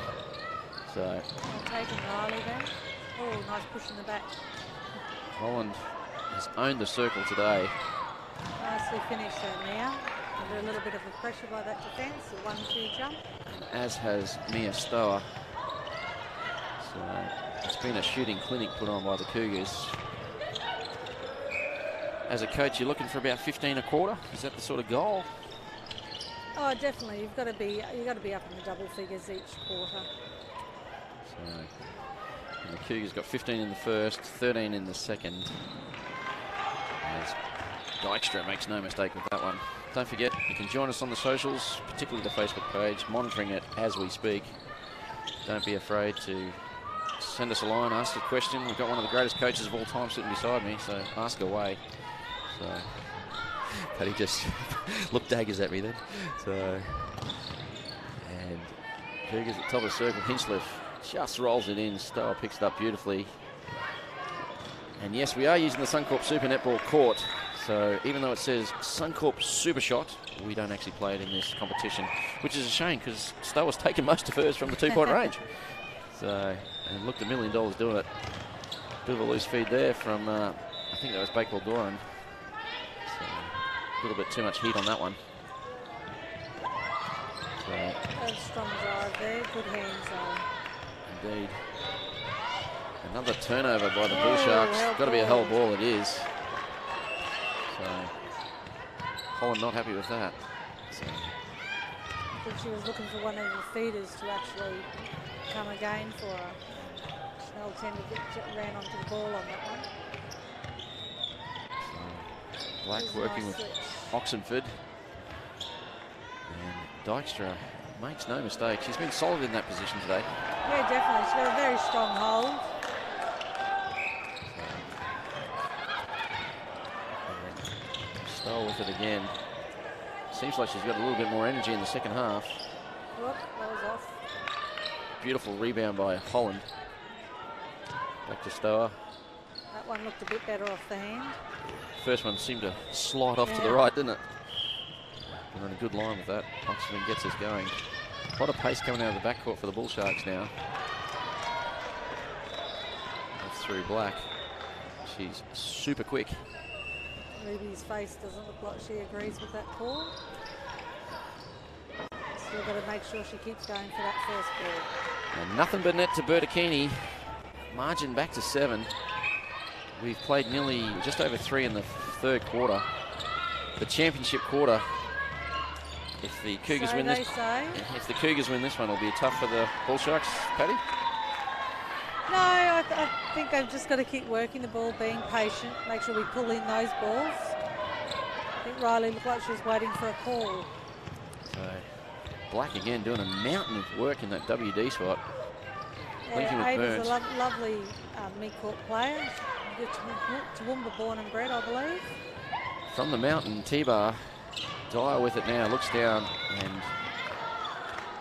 So Taking Riley then. Oh, nice push in the back. Holland has owned the circle today. Nicely finished there now. Under a little bit of a pressure by that defence, the 1-2 jump. And as has Mia Stower. So it's been a shooting clinic put on by the Cougars. As a coach, you're looking for about 15 a quarter. Is that the sort of goal? Oh, definitely. You've got to be up in the double figures each quarter. So and the Cougars got 15 in the first, 13 in the second. As Dykstra makes no mistake with that one. Don't forget, you can join us on the socials, particularly the Facebook page, monitoring it as we speak. Don't be afraid to send us a line, ask a question. We've got one of the greatest coaches of all time sitting beside me, so ask away. So Paddy just looked daggers at me then. So, and Cougars at the top of the circle. Hinchcliffe just rolls it in. Stowe picks it up beautifully. And yes, we are using the Suncorp Super Netball court. So even though it says Suncorp Super Shot, we don't actually play it in this competition, which is a shame because Stowe was taking most of hers from the 2-point range. So, and looked $1 million doing it. Bit of a loose feed there from, I think that was Bakewell Doran. So, a little bit too much heat on that one. So, Strong drive there, good hands on. Indeed. Another turnover by the Bullsharks. Got to be a hell ball, it is. So, Holland not happy with that. So. I think she was looking for one of the feeders to actually come again for her. Snell ran onto the ball on that one. So, Black working with Oxenford. And Dykstra makes no mistake. She's been solid in that position today. Yeah, definitely. She's got a very strong hold. Stowe with it again. Seems like she's got a little bit more energy in the second half. Whoop, that was off. Beautiful rebound by Holland. Back to Stowe. That one looked a bit better off the hand. First one seemed to slide off to the right, didn't it? Been on a good line with that. Oxford gets us going. A lot of pace coming out of the backcourt for the Bullsharks now. That's through Black. She's super quick. Ruby's face doesn't look like she agrees with that call. Still got to make sure she keeps going for that first ball. And nothing but net to Bertacchini. Margin back to 7. We've played nearly just over 3 in the third quarter. The championship quarter. If the Cougars win this, if the Cougars win this one, it'll be tough for the Bullsharks, Paddy. No, I think they've just got to keep working the ball, being patient, make sure we pull in those balls. I think Riley looked like she was waiting for a call. So Black again doing a mountain of work in that WD spot. Linking with Ava's Burns. a lovely mid-court player. Toowoomba born and bred, I believe. From the mountain, T-Bar. Dyer with it now, looks down and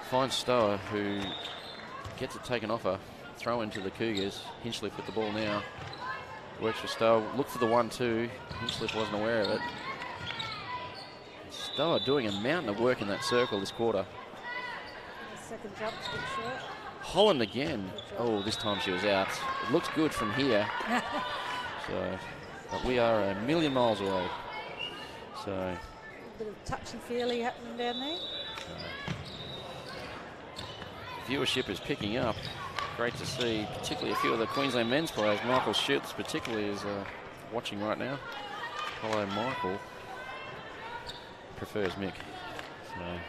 finds Stower, who gets it taken off her. Throw into the Cougars. Hinchliffe with the ball now. Works for Stower. Look for the 1-2. Hinchliffe wasn't aware of it. Stower doing a mountain of work in that circle this quarter. The second jump's a bit short. Holland again. Oh, this time she was out. It looks good from here. But we are a million miles away. So a bit of touch and feely happening down there. Viewership is picking up. Great to see, particularly a few of the Queensland men's players. Michael Schutz particularly is watching right now. Hello, Michael. Prefers Mick. So,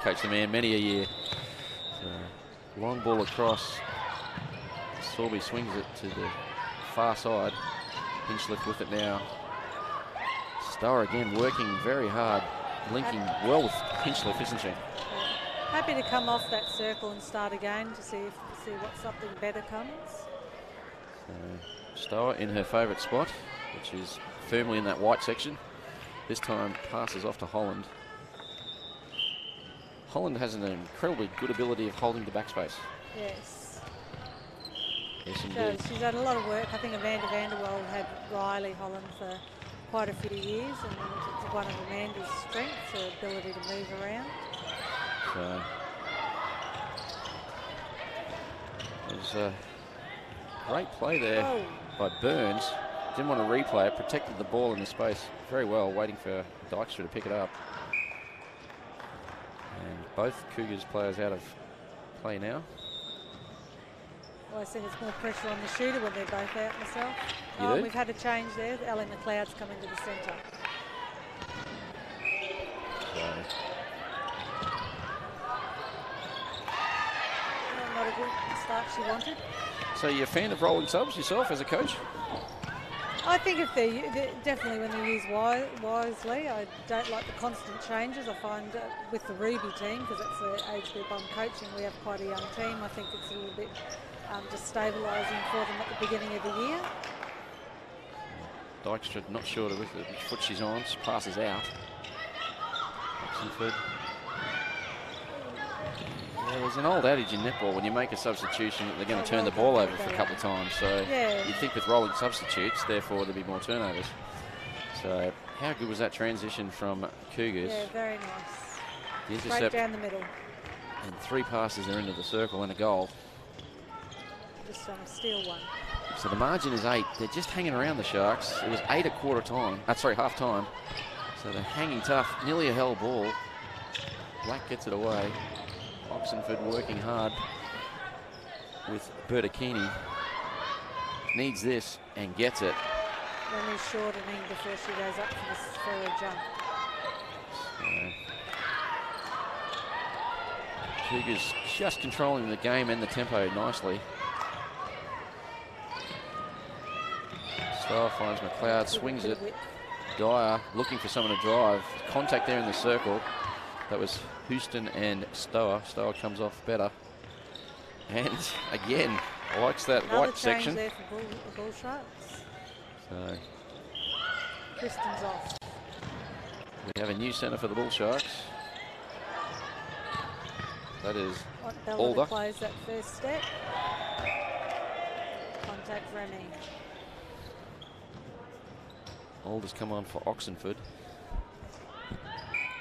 coached the man many a year. So, long ball across. Sorby swings it to the far side. Hinchliffe with it now. Stower again working very hard, linking well with Hinchliffe, isn't she? Happy to come off that circle and start again to see what something better comes. Stower in her favourite spot, which is firmly in that white section. This time passes off to Holland. Holland has an incredibly good ability of holding the backspace. Yes. Yes, indeed. She's had a lot of work. I think Amanda Vanderweld had Riley Holland for quite a few years, and it's one of Amanda's strengths, her ability to move around. So there's a great play there by Burns. Didn't want to replay it, protected the ball in the space very well, waiting for Dykstra to pick it up. And both Cougars players out of play now. Well, I think it's more pressure on the shooter when they're both out myself. You do? We've had a change there. Ellie McLeod's come into the centre. Not a good start she wanted. So you're a fan of rolling subs yourself as a coach? I think if they're definitely when they're used wisely. I don't like the constant changes. I find with the Ruby team, because that's the age group I'm coaching, we have quite a young team. I think it's a little bit destabilising for them at the beginning of the year. Dykstra not sure of which foot she's on. She passes out. Oxenford. Yeah, there's an old adage in netball, when you make a substitution, that they're going to turn the ball over for a couple of times. So you'd think with rolling substitutes, therefore there'd be more turnovers. So how good was that transition from Cougars? Yeah, very nice. The intercept. Straight down the middle. And 3 passes are into the circle and a goal. Just trying to steal one. So the margin is 8. They're just hanging around the Sharks. It was 8 at half time. So they're hanging tough. Nearly a hell ball. Black gets it away. Oxenford working hard with Bertacchini. Needs this and gets it. Then he's shortening before she goes up for a jump. Cougars just controlling the game and the tempo nicely. Stower finds McLeod, swings it. Dyer looking for someone to drive. Contact there in the circle. That was Houston and Stower. Stower comes off better. And again, likes that white section. There for the Bullsharks. So Kristen's off. we have a new centre for the Bullsharks. That is Bella to close that first step. Contact Remy. Alder's come on for Oxenford.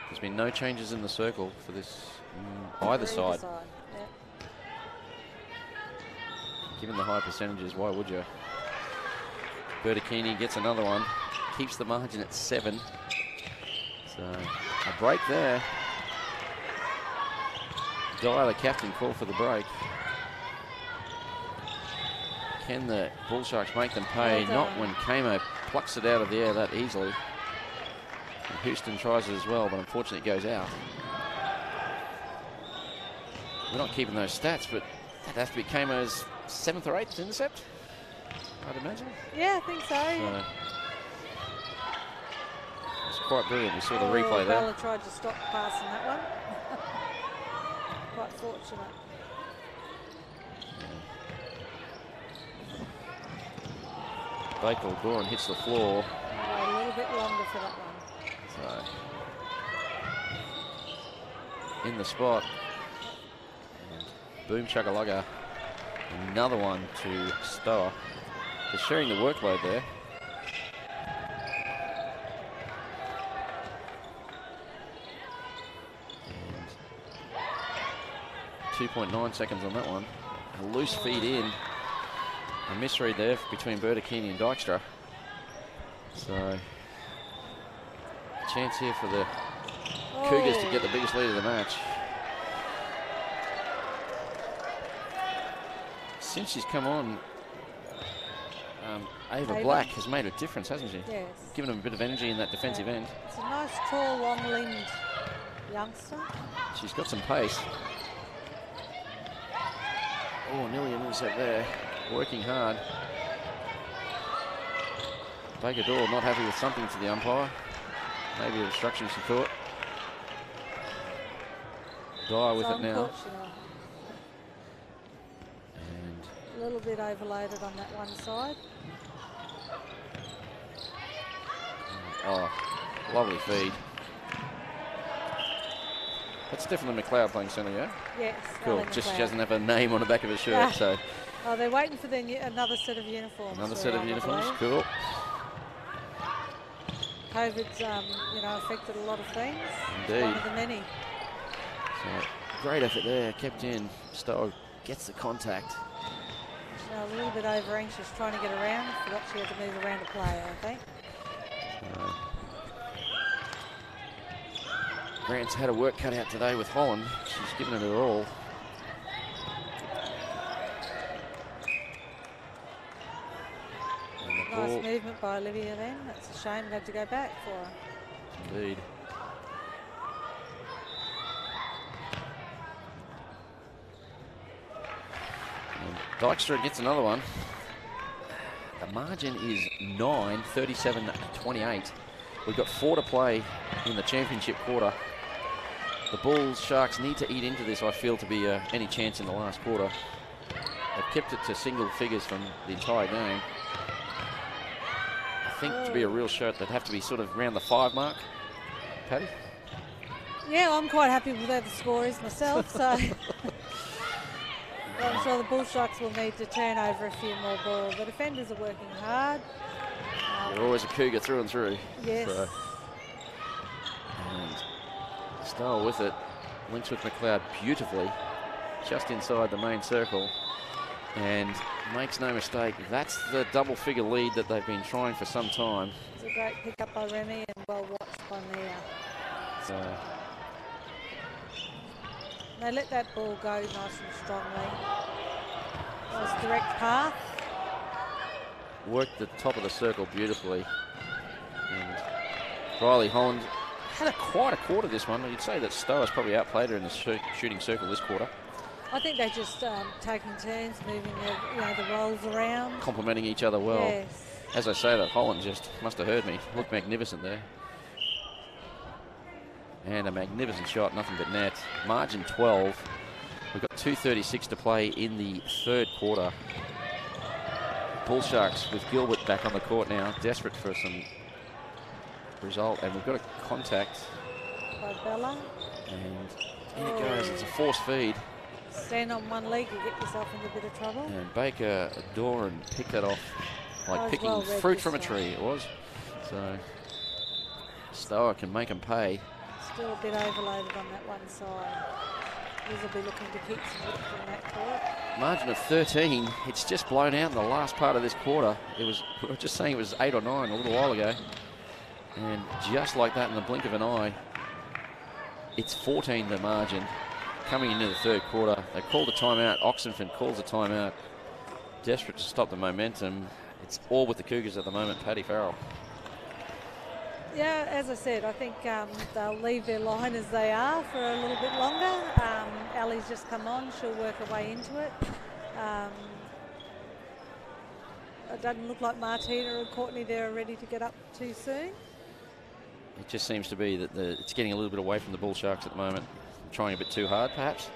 There's been no changes in the circle for this either side. Yeah. Given the high percentages, why would you? Bertacchini gets another one. Keeps the margin at 7. So a break there. Dyer, the captain, call for the break. Can the Bullsharks make them pay? Not when Kamo plucks it out of the air that easily. And Houston tries it as well, but unfortunately it goes out. We're not keeping those stats, but that'd have to be Kamo's 7th or 8th intercept, I'd imagine. Yeah, I think so. It's quite brilliant. We saw the replay there. Bella tried to stop passing that one. Quite fortunate. Baker or Goran hits the floor. A little bit longer for that one. So, in the spot. And boom shakalugga. Another one to Stower. They're sharing the workload there. And 2.9 seconds on that one. A loose feed in. A misread there between Bertolini and Dykstra. So, a chance here for the Cougars to get the biggest lead of the match. Since she's come on, Ava Black has made a difference, hasn't she? Yes. Given them a bit of energy in that defensive end. It's a nice, tall, long-limbed youngster. She's got some pace. Oh, nearly an intercept there. Working hard. Baker Dorr not happy with something to the umpire. Maybe a obstruction, she thought. Dyer with it now. And a little bit overloaded on that one side. Oh, lovely feed. That's definitely McLeod playing centre, yeah? Yes. Cool. Just she doesn't have a name on the back of her shirt, so. Oh, they're waiting for another set of uniforms. Another set of uniforms, cool. COVID's, affected a lot of things. Indeed. One of the many. So, great effort there, kept in. Stowe gets the contact. She's a little bit over anxious trying to get around. Forgot she had to move around to play, I think. Grant's had a work cut out today with Holland. She's given it her all. Nice movement by Olivia then. That's a shame they had to go back for her. Indeed. And Dykstra gets another one. The margin is 9, 37-28. We've got 4 to play in the championship quarter. The Bullsharks need to eat into this, I feel, to be any chance in the last quarter. They've kept it to single figures from the entire game. I think to be a real shot, they'd have to be sort of around the 5 mark. Paddy? Yeah, I'm quite happy with where the score is myself, so I'm sure the Bullsharks will need to turn over a few more balls. The defenders are working hard. They're always a Cougar through and through. Yes. So. And Stowe with it. Links with McLeod beautifully. Just inside the main circle. And makes no mistake, that's the double-figure lead that they've been trying for some time. It's a great pick-up by Remy and well watched by Mia. So. They let that ball go nice and strongly. Nice direct path. Worked the top of the circle beautifully. And Riley Holland had quite a quarter this one. You'd say that Stowe has probably outplayed her in the shooting circle this quarter. I think they're just taking turns, moving the rolls around. Complementing each other well. Yes. As I say that, Holland just must have heard me. Looked magnificent there. And a magnificent shot, nothing but net. Margin 12. We've got 2:36 to play in the third quarter. Bullsharks with Gilbert back on the court now, desperate for some result. And we've got a contact. By Bella. And in it goes, it's a force feed. Stand on one leg, you get yourself into a bit of trouble. And Baker Doran picked that off like picking well fruit from a tree, it was. So Stowe can make them pay. Still a bit overloaded on that one side. Liz will be looking to keep some wood from that court. Margin of 13. It's just blown out in the last part of this quarter. We were just saying it was 8 or 9 a little while ago. And just like that in the blink of an eye, it's 14 the margin. Coming into the third quarter, they called a timeout. Oxenford calls a timeout. Desperate to stop the momentum. It's all with the Cougars at the moment, Paddy Farrell. Yeah, as I said, I think they'll leave their line as they are for a little bit longer. Ali's just come on. She'll work her way into it. It doesn't look like Martina and Courtney there are ready to get up too soon. It just seems to be that it's getting a little bit away from the Bullsharks at the moment. Trying a bit too hard, perhaps.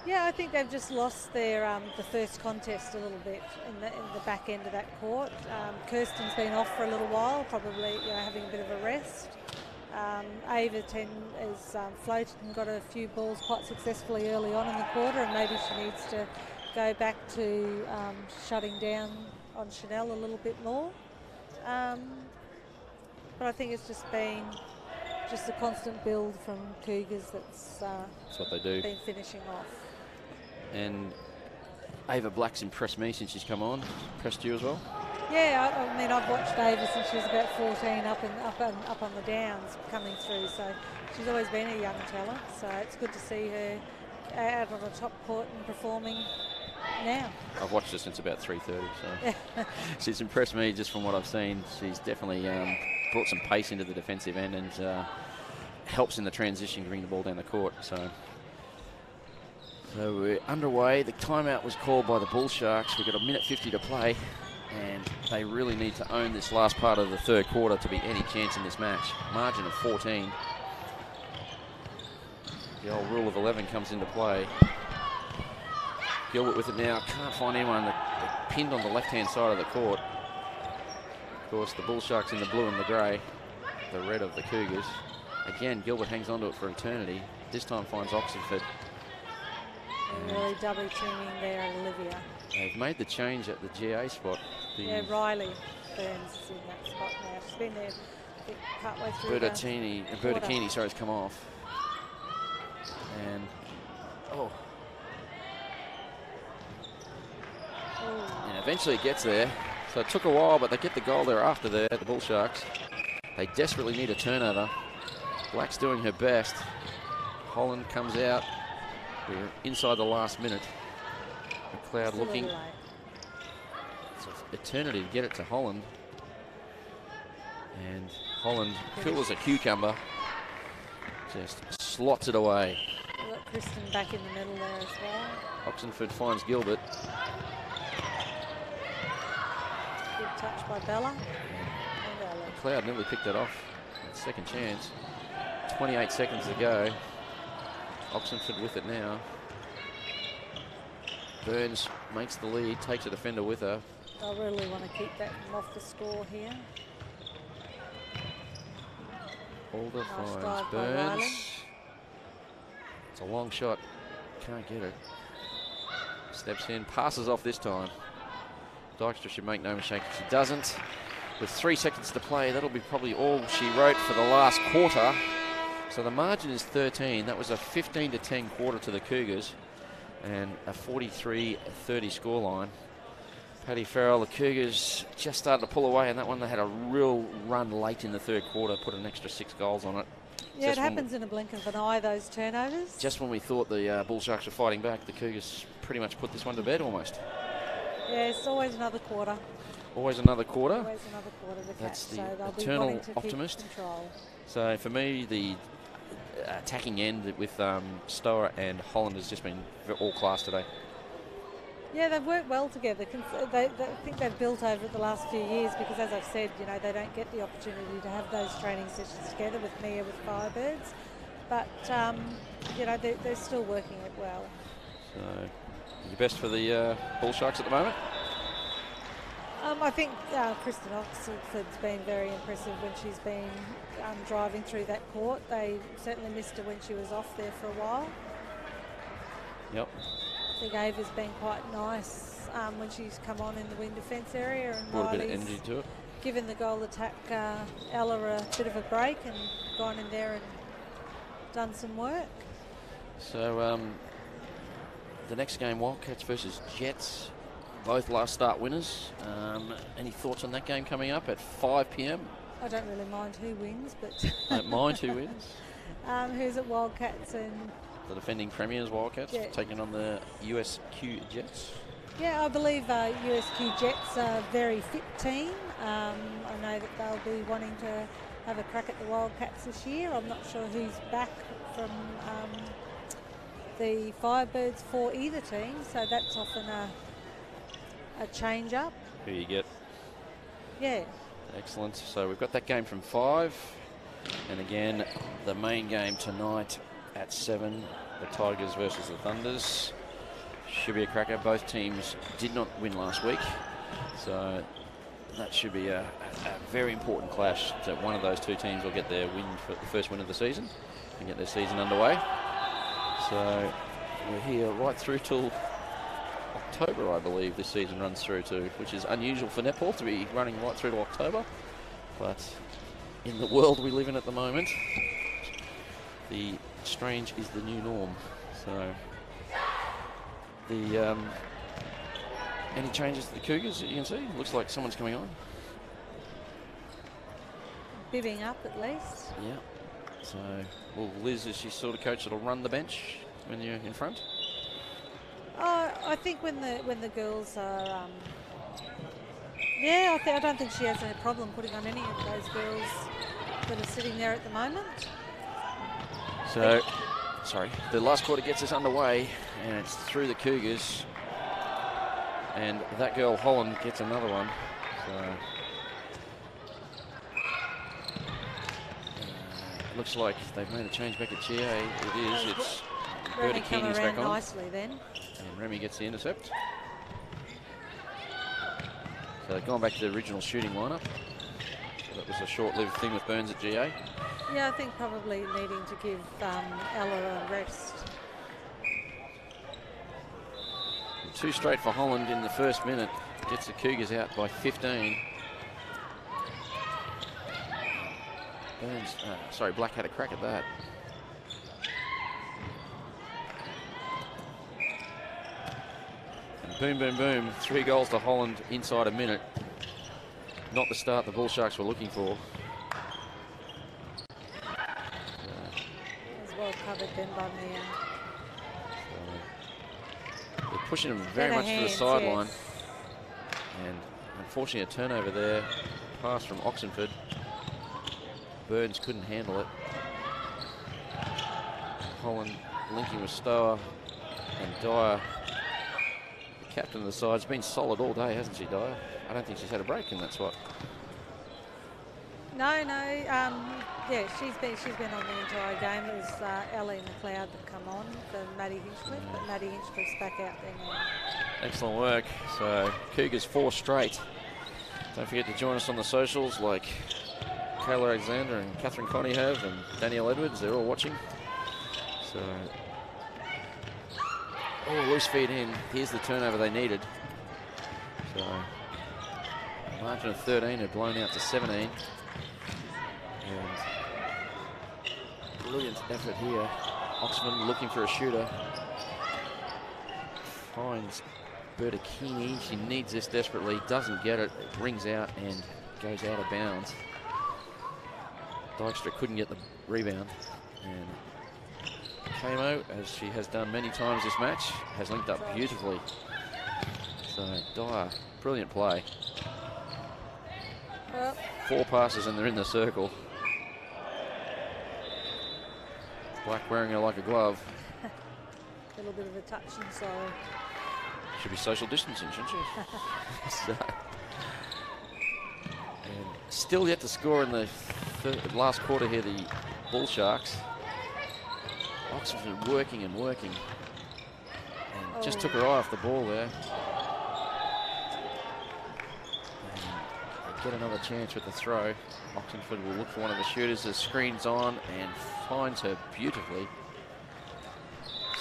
Yeah, I think they've just lost their the first contest a little bit in the back end of that court. Kirsten's been off for a little while, probably having a bit of a rest. Ava is floated and got a few balls quite successfully early on in the quarter, and maybe she needs to go back to shutting down on Chanel a little bit more. But I think it's just been a constant build from Cougars that's what they do. Been finishing off. And Ava Black's impressed me since she's come on. Impressed you as well? Yeah, I mean, I've watched Ava since she was about 14 up on the downs coming through, so she's always been a young talent, so it's good to see her out on the top court and performing now. I've watched her since about 3:30, so she's impressed me just from what I've seen. She's definitely brought some pace into the defensive end and helps in the transition to bring the ball down the court. So we're underway. The timeout was called by the Bullsharks. We've got a minute 50 to play, and they really need to own this last part of the third quarter to be any chance in this match. Margin of 14. The old rule of 11 comes into play. Gilbert with it now. Can't find anyone. They're pinned on the left-hand side of the court. Of course, the Bullsharks in the blue and the grey. The red of the Cougars. Again, Gilbert hangs onto it for eternity. This time finds Oxenford. Really double teaming there at Olivia. They've made the change at the GA spot. Yeah, Riley Burns is in that spot now. She's been there, I think, partway through Bertacchini, sorry, has come off. And, and eventually it gets there. So it took a while, but they get the goal there after the Bullsharks. They desperately need a turnover. Black's doing her best. Holland comes out. We're inside the last minute. McLeod looking. It's an eternity to get it to Holland. And Holland, cool as a cucumber, just slots it away. We've got Kristen back in the middle there as well. Oxenford finds Gilbert. Good touch by Bella. McLeod nearly picked it off. Second chance. 28 seconds to go. Oxenford with it now. Burns makes the lead, takes a defender with her. I really want to keep that off the score here. Alder finds Burns. It's a long shot. Can't get it. Steps in, passes off this time. Dykstra should make no mistake if she doesn't. With 3 seconds to play, that'll be probably all she wrote for the last quarter. So the margin is 13. That was a 15-10 quarter to the Cougars and a 43-30 scoreline. Paddy Farrell, the Cougars just started to pull away in that one. They had a real run late in the third quarter, put an extra 6 goals on it. Yeah, just it happens in a blink of an eye, those turnovers. Just when we thought the Bullsharks were fighting back, the Cougars pretty much put this one to bed almost. Yeah, it's always another quarter. Always another quarter. Always another quarter to catch. That's the so eternal optimist. So for me, the attacking end with Stower and Holland has just been all class today. Yeah, they've worked well together. I think they've built over it the last few years because, as I've said, they don't get the opportunity to have those training sessions together with Mia with Firebirds. But, they're still working it well. So, your best for the Bullsharks at the moment? I think Kristen Oxenford's been very impressive when she's been driving through that court. They certainly missed her when she was off there for a while. Yep. I think Ava's been quite nice when she's come on in the wing defence area. And brought a bit of energy to it. Given the goal attack Ella a bit of a break and gone in there and done some work. So the next game, Wildcats versus Jets. Both last start winners. Any thoughts on that game coming up at 5 p.m? I don't really mind who wins, but... Don't mind who wins? Who's at Wildcats and... The defending premiers, Wildcats, taking on the USQ Jets. Yeah, I believe USQ Jets are a very fit team. I know that they'll be wanting to have a crack at the Wildcats this year. I'm not sure who's back from the Firebirds for either team, so that's often a change up. Who you get? Yeah. Excellent. So we've got that game from 5. And again, the main game tonight at 7, the Tigers versus the Thunders. Should be a cracker. Both teams did not win last week, so that should be a very important clash. That one of those two teams will get their win for the first win of the season and get their season underway. So we're here right through till October, I believe this season runs through to, which is unusual for netball to be running right through to October. But in the world we live in at the moment, the strange is the new norm. So the any changes to the Cougars that you can see? Looks like someone's coming on. Bibbing up at least. Yeah. So, well, Liz, is she sort of coach that'll run the bench when you're in front? I think when the girls are, yeah, I don't think she has a problem putting on any of those girls that are sitting there at the moment. So, sorry, the last quarter gets us underway, and it's through the Cougars, and that girl Holland gets another one. So, it looks like they've made a change back at GA. It is. It's Berta Keeney's back on. Nicely then. And Remy gets the intercept. So they've gone back to the original shooting lineup. So that was a short-lived thing with Burns at GA. Yeah, I think probably needing to give Ella a rest. Two straight for Holland in the first minute. Gets the Cougars out by 15. Burns, sorry, Black had a crack at that. And boom, boom, boom. 3 goals to Holland inside a minute. Not the start the Bullsharks were looking for. As well covered then by Mia. They're pushing them very much to the sideline. Yes. And unfortunately a turnover there. Pass from Oxenford. Burns couldn't handle it. Holland linking with Stower and Dyer. The captain of the side's been solid all day, hasn't she, Dyer? I don't think she's had a break in that spot. No. Yeah, she's been on the entire game. It was Ellie McLeod that come on for Maddie Hinchcliffe, but Maddie Hinchcliffe's back out there now. Excellent work. So Cougars 4 straight. Don't forget to join us on the socials like Kayla Alexander and Catherine Connie have, and Danielle Edwards. They're all watching. So, loose feed in. Here's the turnover they needed. So, margin of 13 had blown out to 17. And brilliant effort here. Oxman looking for a shooter. Finds Berta Keeney. She needs this desperately. Doesn't get it. It rings out and goes out of bounds. Dykstra couldn't get the rebound. And Kamo, as she has done many times this match, has linked up beautifully. So Dyer, brilliant play. 4 passes and they're in the circle. Black wearing her like a glove. A little bit of a touch inside. Should be social distancing, shouldn't she? So, and still yet to score in the last quarter here, the Bullsharks. Oxford working and working. And just took her eye off the ball there. And get another chance with the throw. Oxenford will look for one of the shooters. The screen's on and finds her beautifully.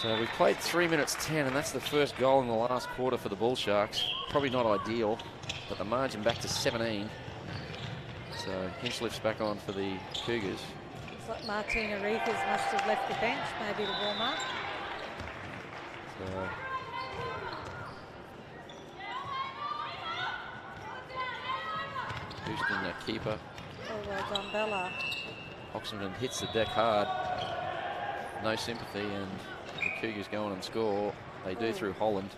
So we've played 3 minutes 10, and that's the first goal in the last quarter for the Bullsharks. Probably not ideal, but the margin back to 17. So Hinchcliffe's back on for the Cougars. Looks like Martina Reekers must have left the bench, maybe to warm up. So Houston, the keeper. Oh, well done, Bella. Oxenden hits the deck hard. No sympathy, and the Cougars go on and score. They do through Holland.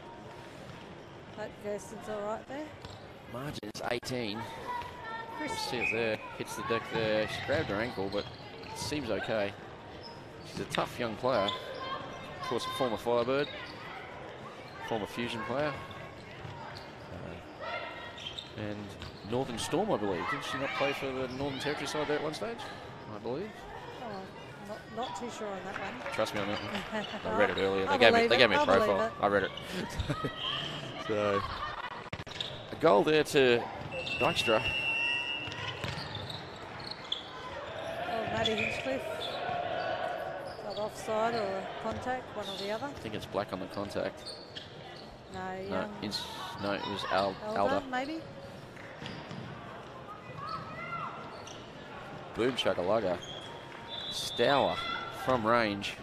Hope Gerson's all right there. Margin is 18. We'll see it there. Hits the deck there. She grabbed her ankle, but it seems okay. She's a tough young player. Of course, a former Firebird, former Fusion player. And Northern Storm, I believe. Didn't she not play for the Northern Territory side there at one stage? I believe. Oh, not too sure on that one. Trust me on that one. I read it earlier. They gave me a I'll profile. I read it. So, a goal there to Dykstra. Oh, Matty Hinchcliffe. Got offside or contact, one or the other. I think it's black on the contact. No, no, it was Alda. Maybe. Boom shakalugga. Stour from range.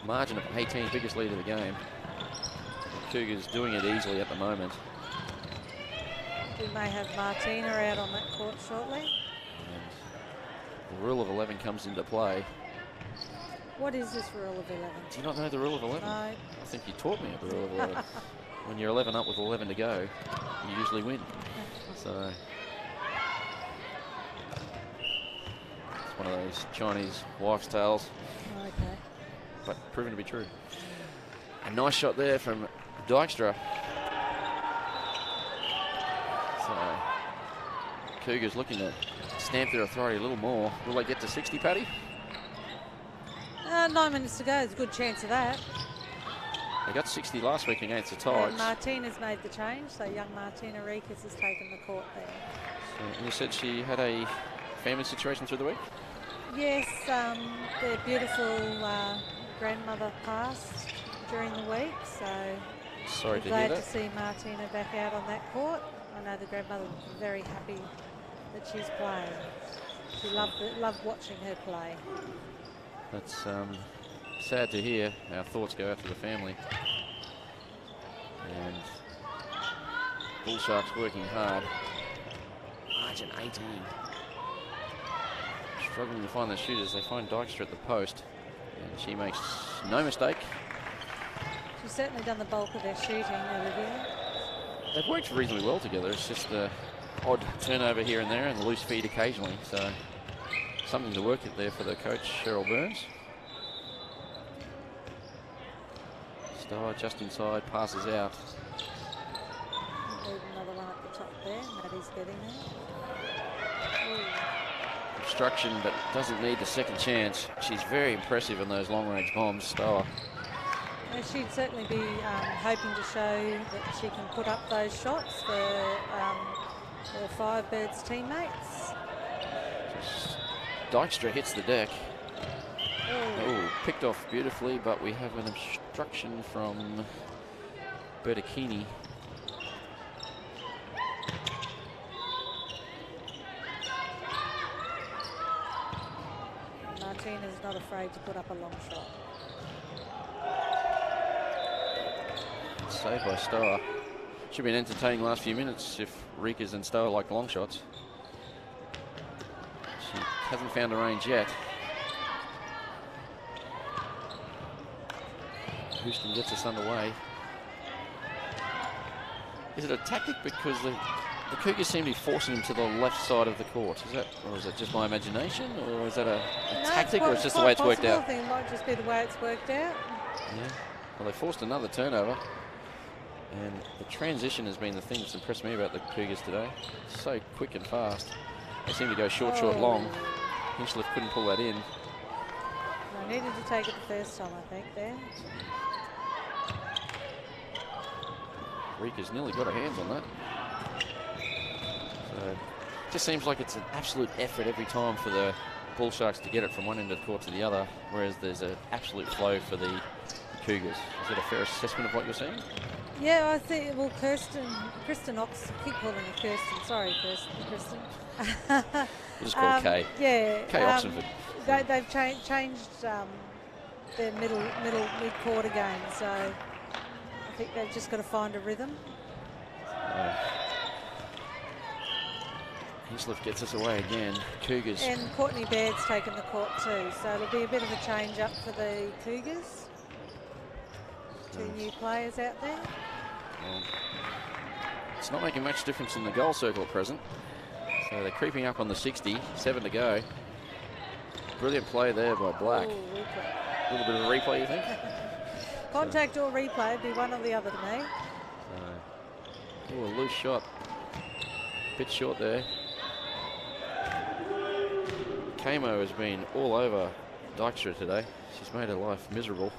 Margin of 18, biggest lead of the game. The Cougars doing it easily at the moment. We may have Martina out on that court shortly. And the rule of 11 comes into play. What is this rule of 11? Do you not know the rule of 11? No. I think you taught me the rule of 11. When you're 11 up with 11 to go, you usually win. So it's one of those Chinese wives' tales. Okay. But proven to be true. A nice shot there from Dykstra. So Cougars looking to stamp their authority a little more. Will they get to 60, Paddy? 9 minutes to go. There's a good chance of that. They got 60 last week against the Tigers. And Martina's made the change, so young Martina Rikas has taken the court there. So you said she had a family situation through the week? Yes, their beautiful grandmother passed during the week, so sorry to hear glad that. to see Martina back out on that court. I know the grandmother was very happy that she's playing. She loved watching her play. That's sad to hear. Our thoughts go out to the family. And Bullsharks working hard. Margin 18. Struggling to find the shooters. They find Dykstra at the post. And she makes no mistake. She's certainly done the bulk of their shooting, Olivia. They've worked reasonably well together. It's just the odd turnover here and there and the loose feed occasionally. So something to work at there for the coach, Cheryl Burns. Stour just inside, passes out. Another one at the top there. Maddie's getting there. Ooh. Obstruction, but doesn't need the second chance. She's very impressive on those long-range bombs, Stour. She'd certainly be hoping to show that she can put up those shots for her Firebirds teammates. Dykstra hits the deck. Oh, Picked off beautifully, but we have an obstruction from Bertacchini. Martina's not afraid to put up a long shot. Saved by Stour. Should be an entertaining last few minutes if Rikas and Stour like long shots. She hasn't found a range yet. Houston gets us underway. Is it a tactic because the Cougars seem to be forcing him to the left side of the court? Is that, or is it just my imagination, or is that a tactic, or it's just the way it's worked out? I think it might just be the way it's worked out. Yeah. Well, they forced another turnover, and the transition has been the thing that's impressed me about the Cougars today. So quick and fast. They seem to go short, long. Hinchcliffe couldn't pull that in. I needed to take it the first time, I think, there. Rika's nearly got her hands on that. So it just seems like it's an absolute effort every time for the Bullsharks to get it from one end of the court to the other, whereas there's an absolute flow for the Cougars. Is it a fair assessment of what you're seeing? Yeah, I think, well, Kristen Ox, keep calling her Kirsten. Sorry, Kristen. We'll just call it Kay. Yeah. Kay Oxenford. They've changed their mid-quarter game, so I think they've just got to find a rhythm. Hinchcliffe gets us away again. Cougars. And Courtney Baird's taken the court too, so it'll be a bit of a change up for the Cougars. Two new players out there. Well, it's not making much difference in the goal circle at present. So they're creeping up on the 60, 7 to go. Brilliant play there by Black. Ooh, A little bit of a replay, you think? Contact or replay, it'd be one or the other to me. Ooh, a loose shot. Bit short there. Kamo has been all over Dykstra today. She's made her life miserable.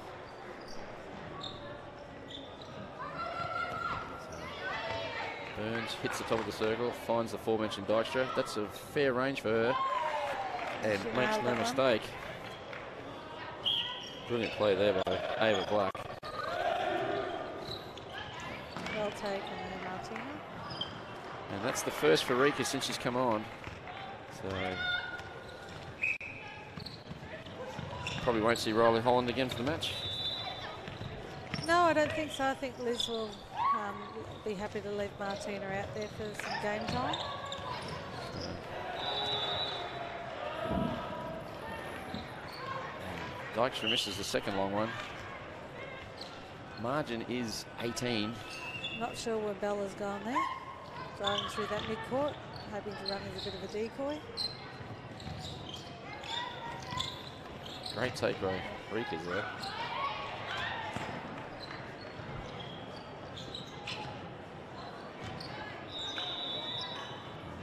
Burns hits the top of the circle, finds the aforementioned Dykstra. That's a fair range for her, and makes no mistake. Brilliant play there by Ava Black. Well taken there, Martina. And that's the first for Rika since she's come on. So probably won't see Riley Holland again for the match. No, I don't think so. I think Liz will be happy to leave Martina out there for some game time. Dykstra misses the second long one. Margin is 18. Not sure where Bella's gone there. Driving through that mid-court, hoping to run as a bit of a decoy. Great take by Rika's there.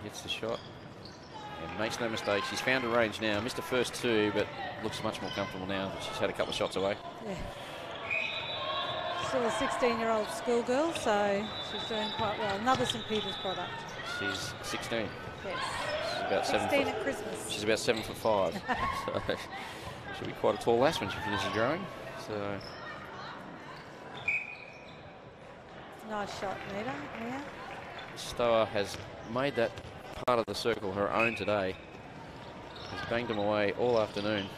Gets the shot and makes no mistake. She's found a range now. Missed the first two, but looks much more comfortable now. She's had a couple of shots away. Yeah. Still a 16-year-old schoolgirl, so she's doing quite well. Another St. Peter's product. She's 16. Yes. She's about 16 at Christmas. She's about 7'5". So she'll be quite a tall lass when she finishes growing. So nice shot, Nita. Yeah. Stower has made that part of the circle her own today. Has banged them away all afternoon.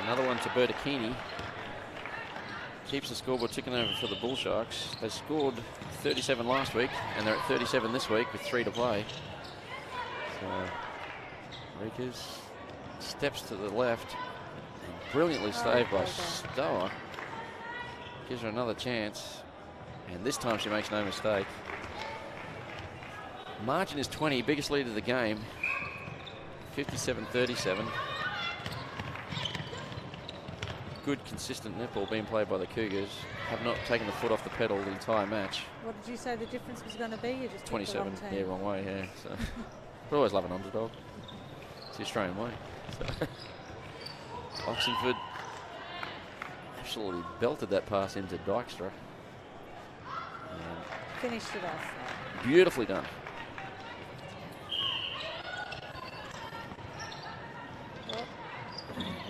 Another one to Bertacchini. Keeps the scoreboard ticking over for the Bullsharks. They scored 37 last week, and they're at 37 this week with 3 to play. So Rikers steps to the left, and brilliantly saved by Stower. Gives her another chance, and this time she makes no mistake. Margin is 20, biggest lead of the game, 57-37. Good, consistent netball being played by the Cougars. Have not taken the foot off the pedal the entire match. What did you say the difference was going to be? You just 27, took the wrong team. yeah, wrong way, yeah. So we always love an underdog. It's the Australian way. So Oxenford absolutely belted that pass into Dykstra. And finished it off. Beautifully done.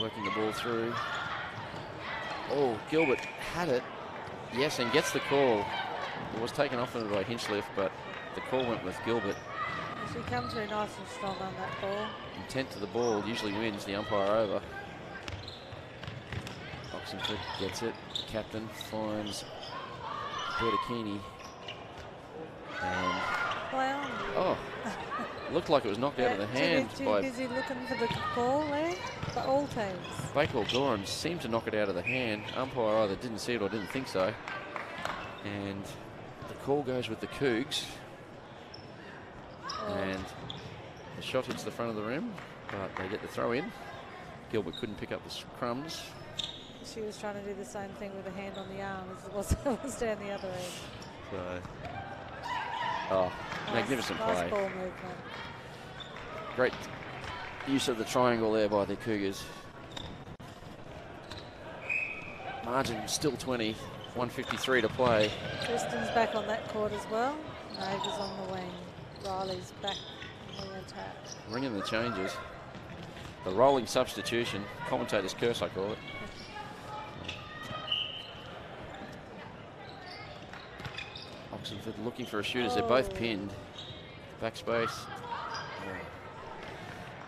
Working the ball through. Oh, Gilbert had it. Yes, and gets the call. It was taken off by Hinchliffe, but the call went with Gilbert. She comes through nice and strong on that ball. Intent to the ball usually wins the umpire over. Oxenford gets it. The captain finds Bertacchini. And oh, looked like it was knocked out of the hand by... Too busy looking for the ball there for all teams. Bakewell Doran seemed to knock it out of the hand. Umpire either didn't see it or didn't think so. And the call goes with the Cougs. And the shot hits the front of the rim, but they get the throw in. Gilbert couldn't pick up the crumbs. She was trying to do the same thing with a hand on the arm as it was down the other end. So, oh, magnificent play. Nice ball movement. Great use of the triangle there by the Cougars. Margin still 20, 1:53 to play. Kristen's back on that court as well. Nava's on the wing. Riley's back on the attack. Ringing the changes. The rolling substitution. Commentator's curse, I call it. Oxenford looking for a shooters. They're both pinned. Backspace.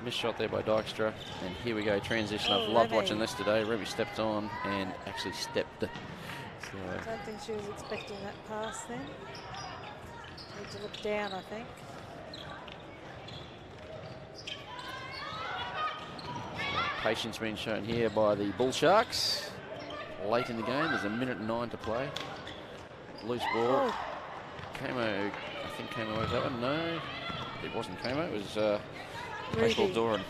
Missed shot there by Dykstra. And here we go, transition. I've loved watching this today. Remy stepped on and actually stepped. So I don't think she was expecting that pass then. Need to look down, I think. Patience being shown here by the Bullsharks. Late in the game, there's 1:09 to play. Loose ball. Oh. Camo, I think Camo over that one. No, it wasn't Camo, it was Bakewell Doran.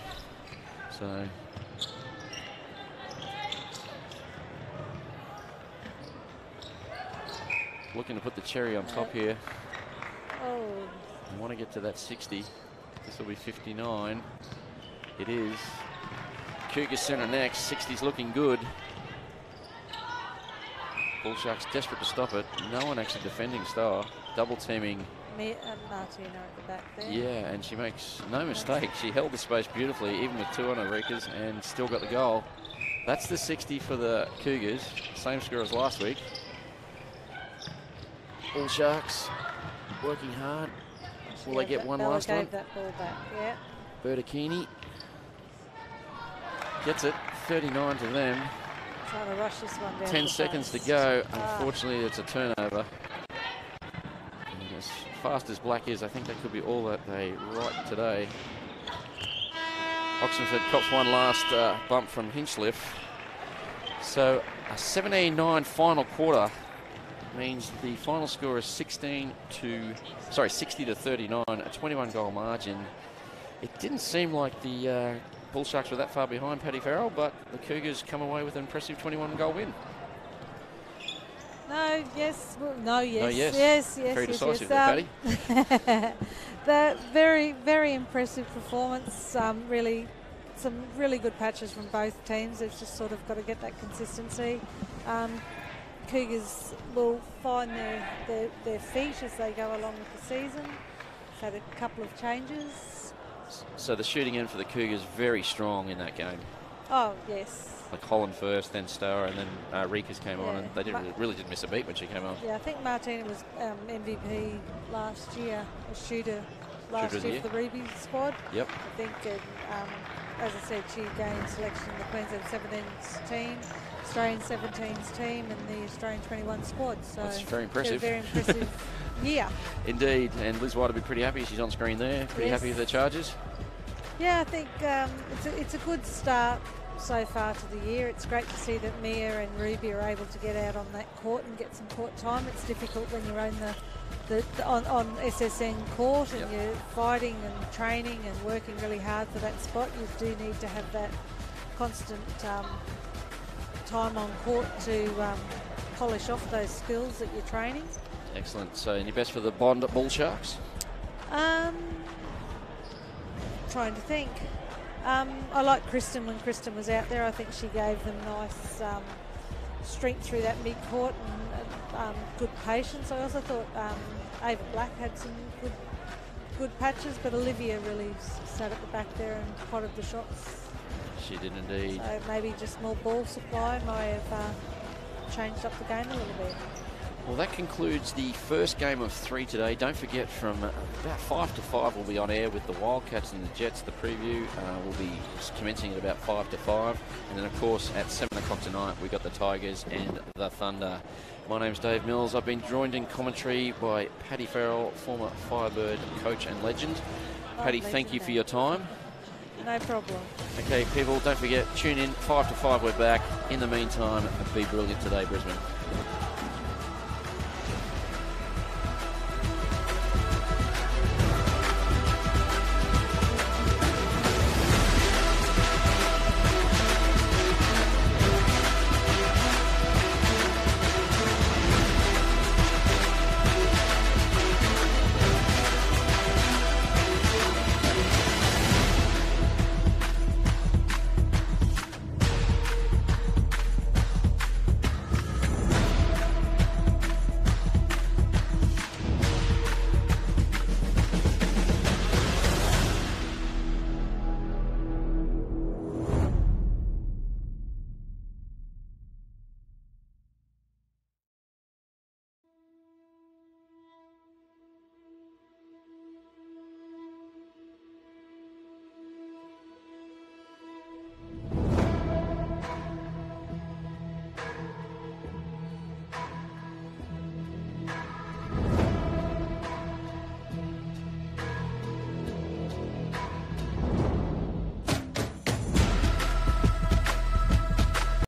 So looking to put the cherry on top here. Oh. I want to get to that 60. This will be 59. It is. Cougars centre next. 60's looking good. Bullsharks desperate to stop it. No one actually defending Star. Double teaming. Martina at the back there. Yeah, and she makes no mistake. She held the space beautifully, even with 2 on her Rikas, and still got the goal. That's the 60 for the Cougars. Same score as last week. Bullsharks working hard. Will they get one last one? That ball back, yeah. Bertacchini gets it. 39 to them. Trying to rush this one down. 10 seconds to go. Unfortunately, it's a turnover. And as fast as Black is, I think that could be all that they write today. Oxenford cops one last bump from Hinchliffe. So a 17-9 final quarter means the final score is 60 to 39, a 21 goal margin. It didn't seem like the Bullsharks were that far behind Paddy Farrell, but the Cougars come away with an impressive 21 goal win. No, yes, well, no, yes. No, yes. Yes. Very decisive there, Paddy. The very, very impressive performance. Really, some really good patches from both teams. They've just sort of got to get that consistency. Cougars will find their feet as they go along with the season. They've had a couple of changes. So the shooting end for the Cougars very strong in that game. Oh, yes. Like Holland first, then Stower, and then Rikas came on, and they really didn't miss a beat when she came on. Yeah, I think Martina was MVP last year, a shooter last year for the Ruby squad. Yep. I think, as I said, she gained selection in the Queensland 17s team, Australian 17s team, and the Australian 21 squad. So that's very impressive. Very impressive year. Indeed, and Liz White will be pretty happy. She's on screen there. Pretty happy with the charges. Yeah, I think it's a good start so far to the year. It's great to see that Mia and Ruby are able to get out on that court and get some court time. It's difficult when you're on SSN court and you're fighting and training and working really hard for that spot. You do need to have that constant time on court to polish off those skills that you're training. Excellent. So any best for the Bond Bullsharks? Trying to think. I like Kristen when Kristen was out there. I think she gave them nice strength through that mid-court and good patience. I also thought Ava Black had some good patches, but Olivia really sat at the back there and potted the shots. She did indeed. So maybe just more ball supply might have changed up the game a little bit. Well, that concludes the first game of 3 today. Don't forget, from about 5 to 5, we'll be on air with the Wildcats and the Jets. The preview will be commencing at about 5 to 5. And then, of course, at 7 o'clock tonight, we got the Tigers and the Thunder. My name's Dave Mills. I've been joined in commentary by Paddy Farrell, former Firebird coach and legend. Paddy, thank you for your time. No problem. Okay, people, don't forget, tune in 5 to 5. We're back. In the meantime, be brilliant today, Brisbane.